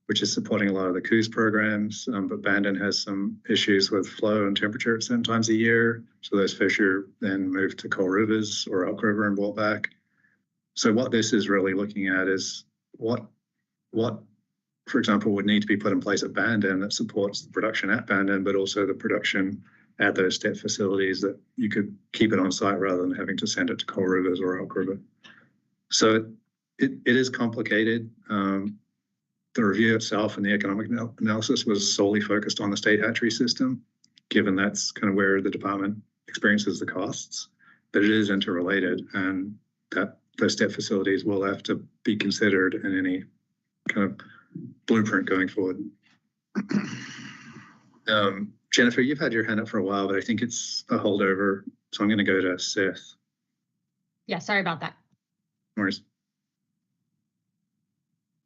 which is supporting a lot of the Coos programs, but Bandon has some issues with flow and temperature at certain times a year. So those fish are then moved to Coal Rivers or Elk River and brought back. So what this is really looking at is what, for example, would need to be put in place at Bandon that supports the production at Bandon, but also the production at those step facilities that you could keep it on site rather than having to send it to Coal Rivers or Elk River. So it is complicated. The review itself and the economic analysis was solely focused on the state hatchery system, given that's kind of where the department experiences the costs, but it is interrelated, and that those step facilities will have to be considered in any kind of blueprint going forward. Jennifer, you've had your hand up for a while, but I think it's a holdover, so I'm going to go to Seth. Yeah, sorry about that. No worries.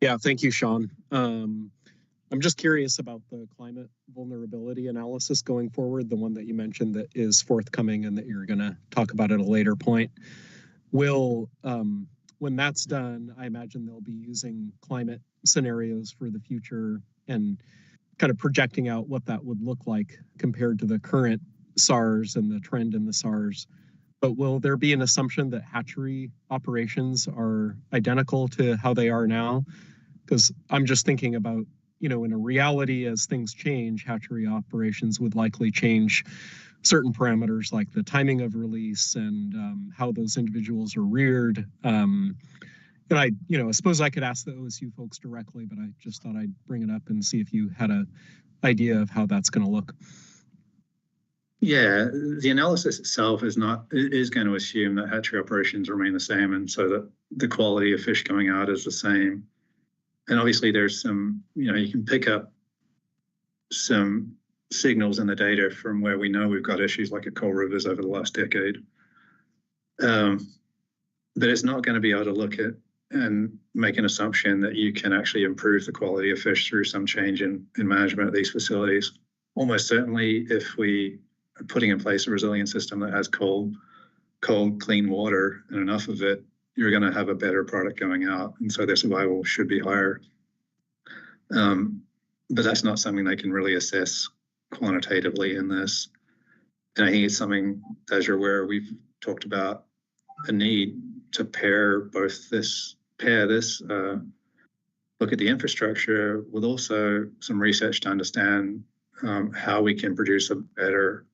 Yeah, thank you, Sean. I'm just curious about the climate vulnerability analysis going forward, the one that you mentioned that is forthcoming and that you're going to talk about at a later point. Will, when that's done, I imagine they'll be using climate scenarios for the future and kind of projecting out what that would look like compared to the current SARS and the trend in the SARS. But will there be an assumption that hatchery operations are identical to how they are now? Because I'm just thinking about, in a reality, as things change, hatchery operations would likely change certain parameters like the timing of release and how those individuals are reared. And I suppose I could ask the OSU folks directly, but I just thought I'd bring it up and see if you had an idea of how that's going to look. Yeah, the analysis itself is going to assume that hatchery operations remain the same, and so that the quality of fish coming out is the same. And obviously there's some, you can pick up some signals in the data from where we know we've got issues like at Coal Rivers over the last decade. But it's not going to be able to look at and make an assumption that you can actually improve the quality of fish through some change in management of these facilities. Almost certainly, if we are putting in place a resilient system that has cold, clean water and enough of it, you're going to have a better product going out. And so their survival should be higher. But that's not something they can really assess quantitatively in this. And I think it's something, as you're aware, we've talked about a need to pair this, look at the infrastructure with also some research to understand how we can produce a better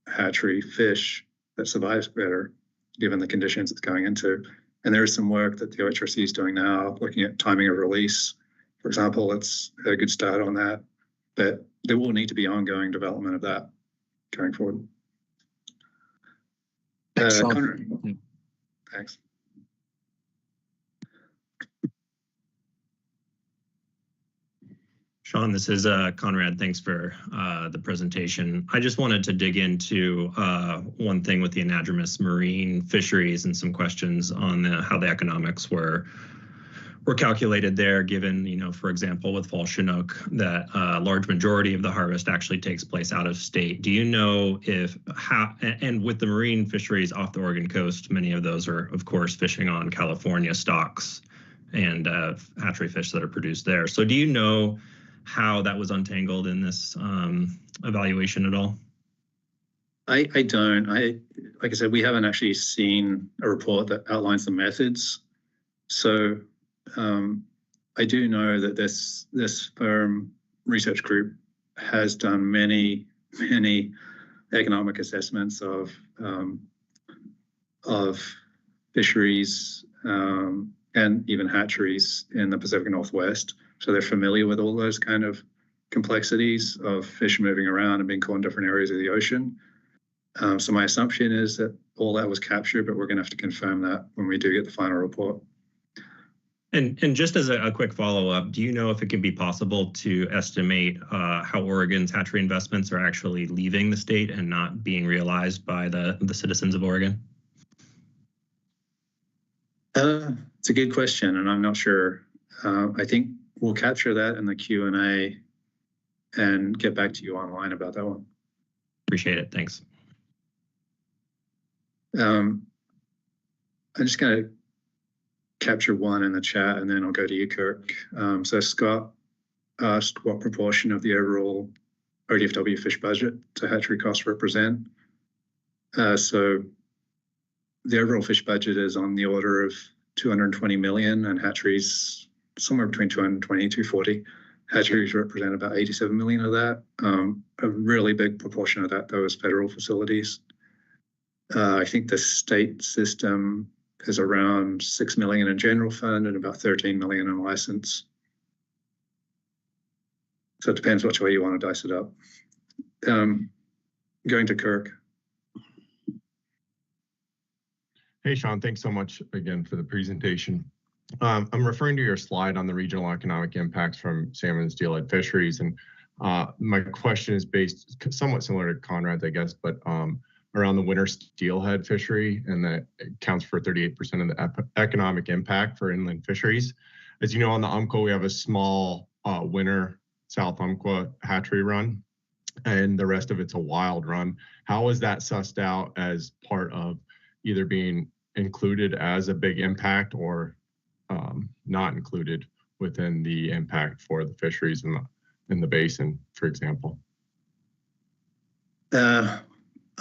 hatchery fish that survives better given the conditions it's going into. And there is some work that the OHRC is doing now, looking at timing of release. For example, it's a good start on that, but there will need to be ongoing development of that going forward. Conrad. Thanks. Sean, this is Conrad. Thanks for the presentation. I just wanted to dig into one thing with the anadromous marine fisheries and some questions on how the economics were calculated there, given, you know, for example, with fall Chinook, that a large majority of the harvest actually takes place out of state. Do you know and with the marine fisheries off the Oregon coast, many of those are, of course, fishing on California stocks and hatchery fish that are produced there. So do you know how that was untangled in this evaluation at all? I don't. Like I said, we haven't actually seen a report that outlines the methods. So I do know that this firm research group has done many economic assessments of fisheries and even hatcheries in the Pacific Northwest. So they're familiar with all those kind of complexities of fish moving around and being caught in different areas of the ocean. So my assumption is that all that was captured, but we're going to have to confirm that when we do get the final report. And just as a quick follow-up, do you know if it can be possible to estimate how Oregon's hatchery investments are actually leaving the state and not being realized by the citizens of Oregon? It's a good question, and I'm not sure. I think we'll capture that in the Q&A and get back to you online about that one. Appreciate it. Thanks. I'm just going to capture one in the chat, and then I'll go to you, Kirk. So Scott asked what proportion of the overall ODFW fish budget to hatchery costs represent. So the overall fish budget is on the order of 220 million, and hatcheries somewhere between 220 and 240. Hatcheries represent about 87 million of that. A really big proportion of that, though, is federal facilities. I think the state system is around 6 million in general fund and about 13 million in license. So it depends which way you want to dice it up. Going to Kirk. Hey, Sean, thanks so much again for the presentation. I'm referring to your slide on the regional economic impacts from salmon and steelhead fisheries. And my question is based somewhat similar to Conrad's, I guess, but around the winter steelhead fishery, and that accounts for 38% of the economic impact for inland fisheries. As you know, on the Umpqua, we have a small winter South Umpqua hatchery run, and the rest of it's a wild run. How is that sussed out as part of either being included as a big impact or not included within the impact for the fisheries in the basin, for example?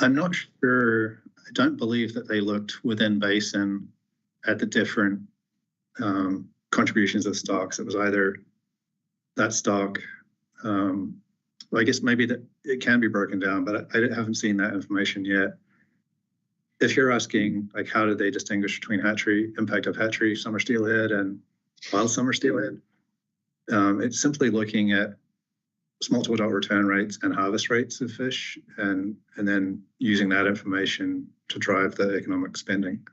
I'm not sure. I don't believe that they looked within basin at the different contributions of stocks. It was either that stock. Well, I guess maybe that it can be broken down, but I haven't seen that information yet. If you're asking, like, how did they distinguish between impact of hatchery, summer steelhead, and wild summer steelhead? It's simply looking at small to adult return rates and harvest rates of fish, and then using that information to drive the economic spending.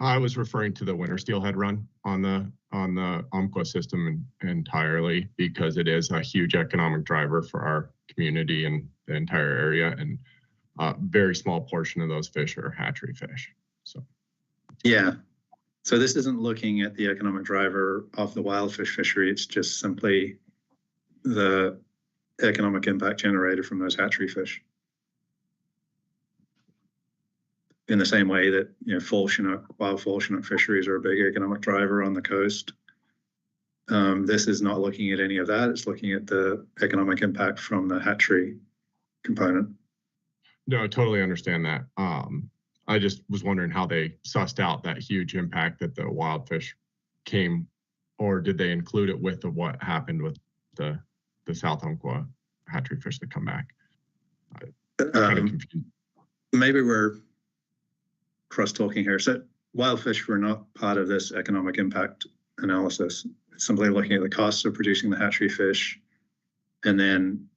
I was referring to the winter steelhead run on the Umpqua system entirely, because it is a huge economic driver for our community and the entire area, and a very small portion of those fish are hatchery fish. So yeah. So this isn't looking at the economic driver of the wild fish fishery. It's just simply the economic impact generated from those hatchery fish. In the same way that, you know, wild fall Chinook fisheries are a big economic driver on the coast. This is not looking at any of that. It's looking at the economic impact from the hatchery component. No, I totally understand that. I just was wondering how they sussed out that huge impact that the wild fish came, or did they include it with what happened with the South Umpqua hatchery fish that come back? Kind of confused. Maybe we're cross-talking here. So wild fish were not part of this economic impact analysis. It's simply looking at the costs of producing the hatchery fish and then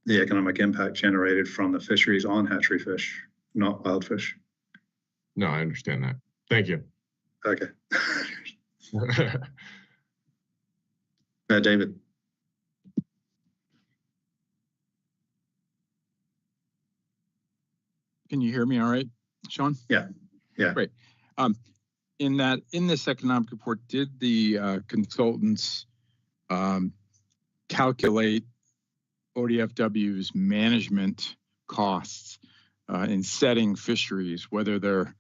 the economic impact generated from the fisheries on hatchery fish, not wild fish. No, I understand that. Thank you. Okay. David. Can you hear me all right, Sean? Yeah. Great. In this economic report, did the consultants calculate ODFW's management costs in setting fisheries, whether they're,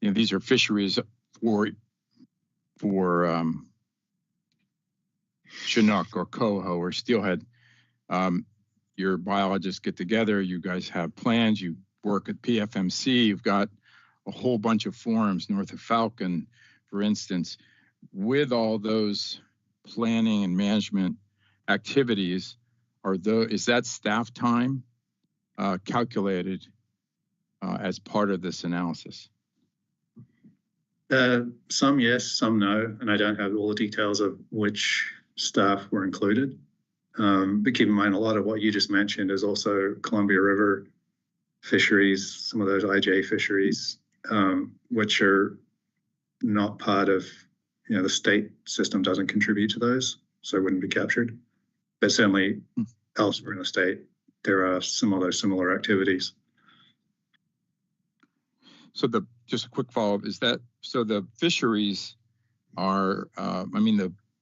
these are fisheries for Chinook or coho or steelhead. Your biologists get together, you guys have plans, you work at PFMC, you've got a whole bunch of forums, north of Falcon, for instance. With all those planning and management activities, is that staff time calculated as part of this analysis? Some yes, some no, and I don't have all the details of which staff were included. But keep in mind, a lot of what you just mentioned is also Columbia River fisheries, some of those IJ fisheries, which are not part of, the state system doesn't contribute to those, so it wouldn't be captured. But certainly elsewhere in the state, there are some of those similar activities. So just a quick follow-up, is that, so the fisheries are,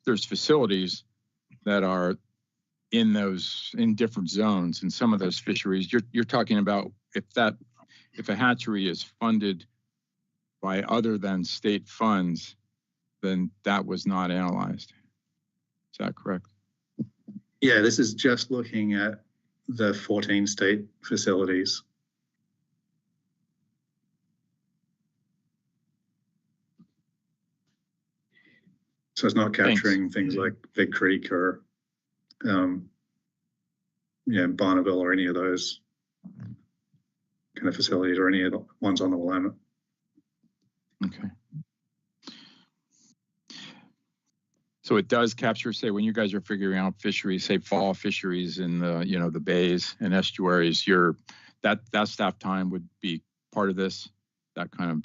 there's facilities that are in different zones, and some of those fisheries, you're talking about if a hatchery is funded by other than state funds, then that was not analyzed. Is that correct? Yeah, this is just looking at the 14 state facilities. So it's not capturing things like Big Creek or Bonneville or any of those kind of facilities or any of the ones on the Willamette. Okay. So it does capture, say, when you guys are figuring out fisheries, say fall fisheries in the, the bays and estuaries, that staff time would be part of this, that kind of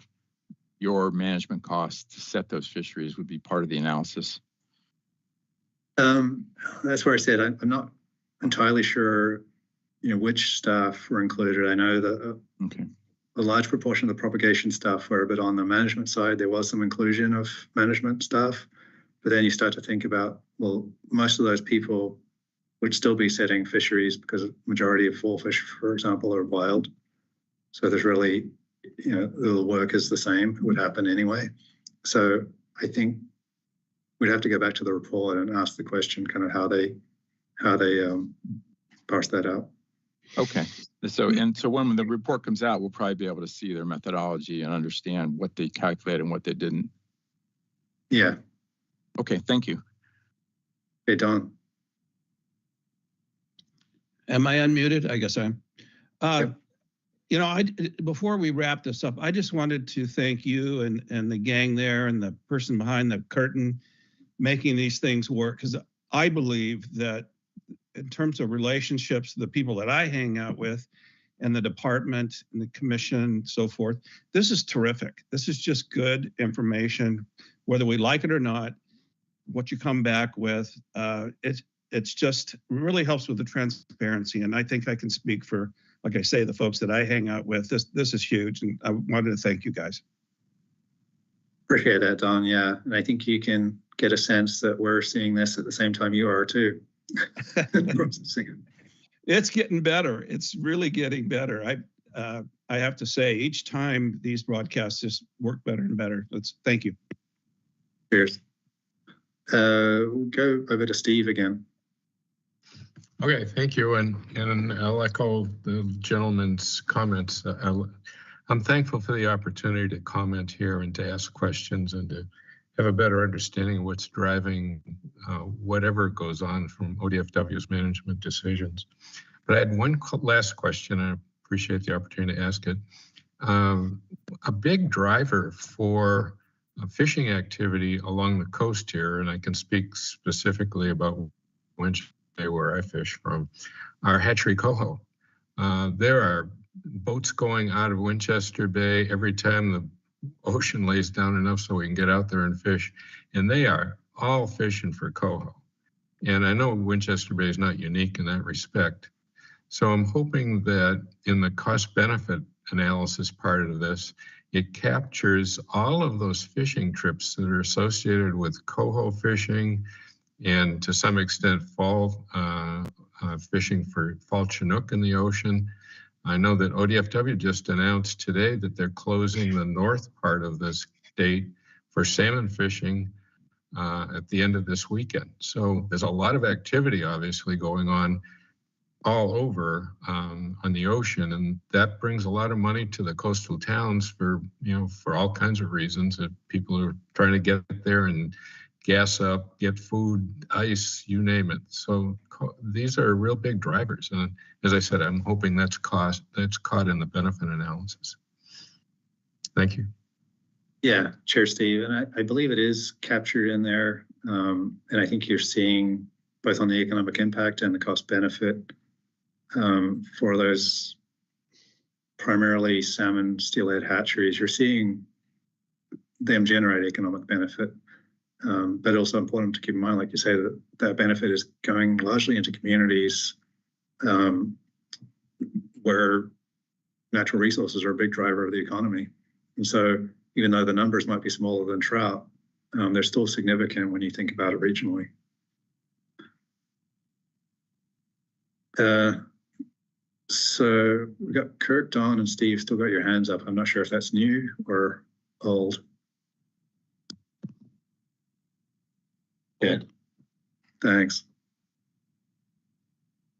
your management costs to set those fisheries would be part of the analysis. That's where I said I'm not entirely sure, which staff were included. I know that a large proportion of the propagation staff were, but on the management side, there was some inclusion of management staff. But then you start to think about, well, most of those people would still be setting fisheries because the majority of fall fish, for example, are wild. So there's really, the work is the same. It would happen anyway. So I think we'd have to go back to the report and ask the question, kind of how they parse that out. Okay. So when the report comes out, we'll probably be able to see their methodology and understand what they calculated and what they didn't. Yeah. Okay. Thank you. Hey, Don. Am I unmuted? I guess I am. Yep. Before we wrap this up, I just wanted to thank you and the gang there and the person behind the curtain making these things work, because I believe that in terms of relationships, the people that I hang out with and the department and the commission and so forth, this is terrific. This is just good information, whether we like it or not. What you come back with, it's just really helps with the transparency. And I think I can speak for, like I say, the folks that I hang out with. This is huge, and I wanted to thank you guys. Appreciate that, Don. Yeah, and I think you can get a sense that we're seeing this at the same time you are too. It's getting better. It's really getting better. I have to say, each time these broadcasts just work better and better. Thank you. Cheers. We'll go over to Steve again. Okay, thank you. And I'll echo the gentleman's comments. I'm thankful for the opportunity to comment here and to ask questions and to have a better understanding of what's driving whatever goes on from ODFW's management decisions. But I had one last question. I appreciate the opportunity to ask it. A big driver for fishing activity along the coast here, and I can speak specifically about Winchester Bay, where I fish from, are hatchery coho. There are boats going out of Winchester Bay every time the ocean lays down enough so we can get out there and fish, and they are all fishing for coho. And I know Winchester Bay is not unique in that respect. So I'm hoping that in the cost-benefit analysis part of this, it captures all of those fishing trips that are associated with coho fishing and to some extent fall fishing for fall Chinook in the ocean. I know that ODFW just announced today that they're closing the north part of the state for salmon fishing at the end of this weekend. So there's a lot of activity obviously going on all over on the ocean, and that brings a lot of money to the coastal towns for all kinds of reasons that people are trying to get there and gas up, get food, ice, you name it. So these are real big drivers. And as I said, I'm hoping that's caught in the benefit analysis. Thank you. Yeah, Chair Steve, and I believe it is captured in there. And I think you're seeing both on the economic impact and the cost benefit for those primarily salmon steelhead hatcheries, you're seeing them generate economic benefit. But also important to keep in mind, like you say, that that benefit is going largely into communities where natural resources are a big driver of the economy. And so even though the numbers might be smaller than trout, they're still significant when you think about it regionally. So we've got Kirk, Don, and Steve still got your hands up. I'm not sure if that's new or old. Yeah, thanks.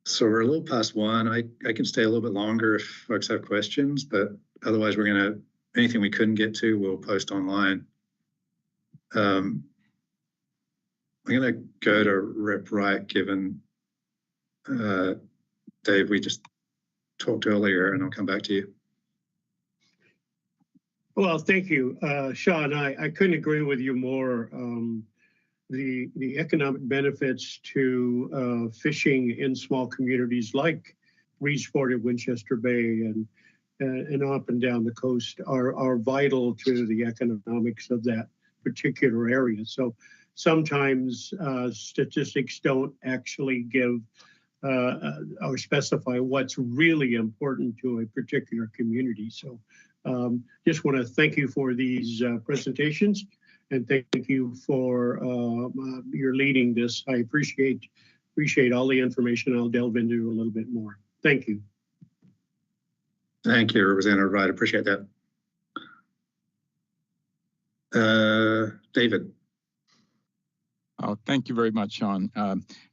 So we're a little past 1. I can stay a little bit longer if folks have questions, but otherwise we're gonna, anything we couldn't get to, we'll post online. I'm gonna go to Rep Wright, given Dave, we just talked earlier, and I'll come back to you. Well, thank you. Sean, I couldn't agree with you more. The economic benefits to fishing in small communities like Reed's Ford at Winchester Bay and up and down the coast are vital to the economics of that particular area. So sometimes statistics don't actually give or specify what's really important to a particular community. So just want to thank you for these presentations. And thank you for your leading this. I appreciate all the information. I'll delve into a little bit more. Thank you. Thank you, Representative Wright. Appreciate that. David. Oh, thank you very much, Sean.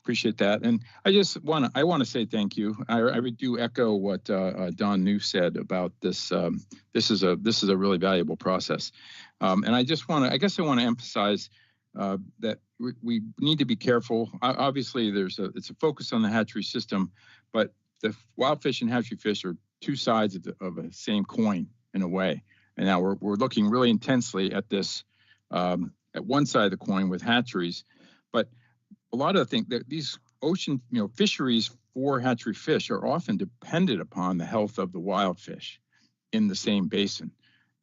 Appreciate that. And I just want to say thank you. I do echo what Don New said about this. This is a really valuable process. And I just want to, I guess I want to emphasize that we need to be careful. Obviously, it's a focus on the hatchery system, but the wild fish and hatchery fish are two sides of a same coin in a way. And now we're looking really intensely at this at one side of the coin with hatcheries, but a lot of the things that these ocean, fisheries for hatchery fish are often dependent upon the health of the wild fish in the same basin.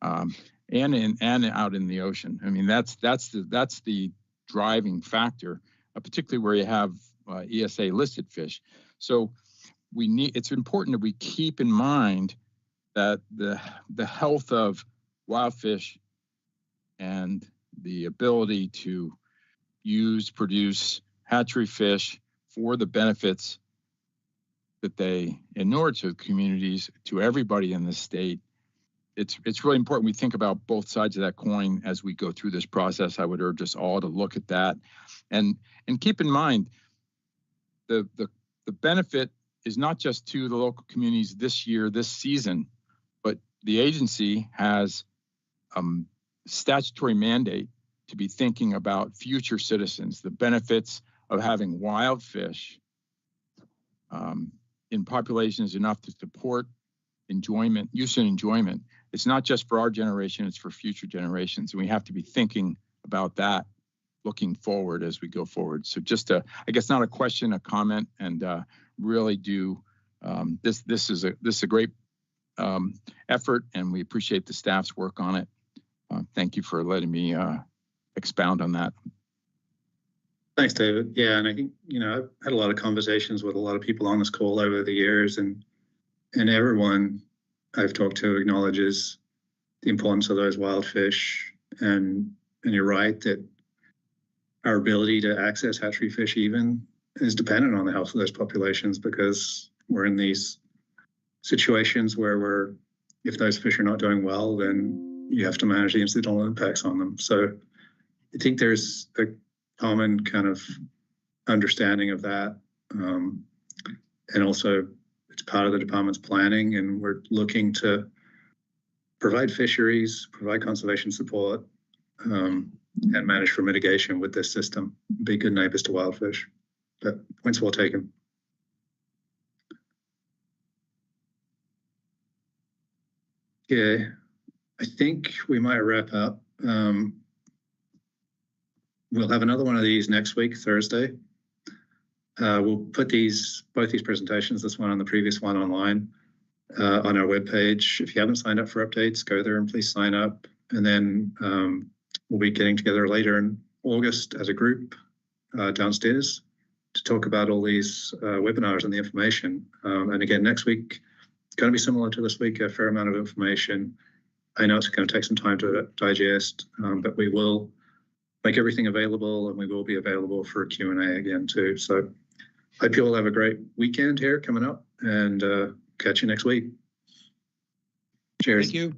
And out in the ocean. I mean, that's the driving factor, particularly where you have ESA listed fish. So it's important that we keep in mind that the health of wild fish and the ability to produce hatchery fish for the benefits that they inure to communities, to everybody in the state, it's really important we think about both sides of that coin as we go through this process. I would urge us all to look at that, and keep in mind the benefit is not just to the local communities this year, this season, but the agency has statutory mandate to be thinking about future citizens, the benefits of having wild fish in populations enough to support enjoyment, use and enjoyment. It's not just for our generation, it's for future generations. And we have to be thinking about that looking forward as we go forward. So just I guess not a question, a comment, and really do, this is a great effort, and we appreciate the staff's work on it. Thank you for letting me expound on that. Thanks, David. Yeah, and I think, I've had a lot of conversations with a lot of people on this call over the years, and everyone I've talked to acknowledges the importance of those wild fish. And you're right that our ability to access hatchery fish even is dependent on the health of those populations, because we're in these situations where if those fish are not doing well, then you have to manage the incidental impacts on them. So I think there's a common kind of understanding of that. And also it's part of the department's planning, and we're looking to provide fisheries, provide conservation support, and manage for mitigation with this system, be good neighbors to wildfish. But points well taken. Okay, I think we might wrap up. We'll have another one of these next week, Thursday. We'll put both these presentations, this one and the previous one, online on our webpage. If you haven't signed up for updates, go there and please sign up. And then we'll be getting together later in August as a group downstairs to talk about all these webinars and the information. And again, next week, going to be similar to this week, a fair amount of information. I know it's going to take some time to digest, but we will make everything available, and we will be available for Q&A again too. So hope you all have a great weekend here coming up, and catch you next week. Cheers. Thank you.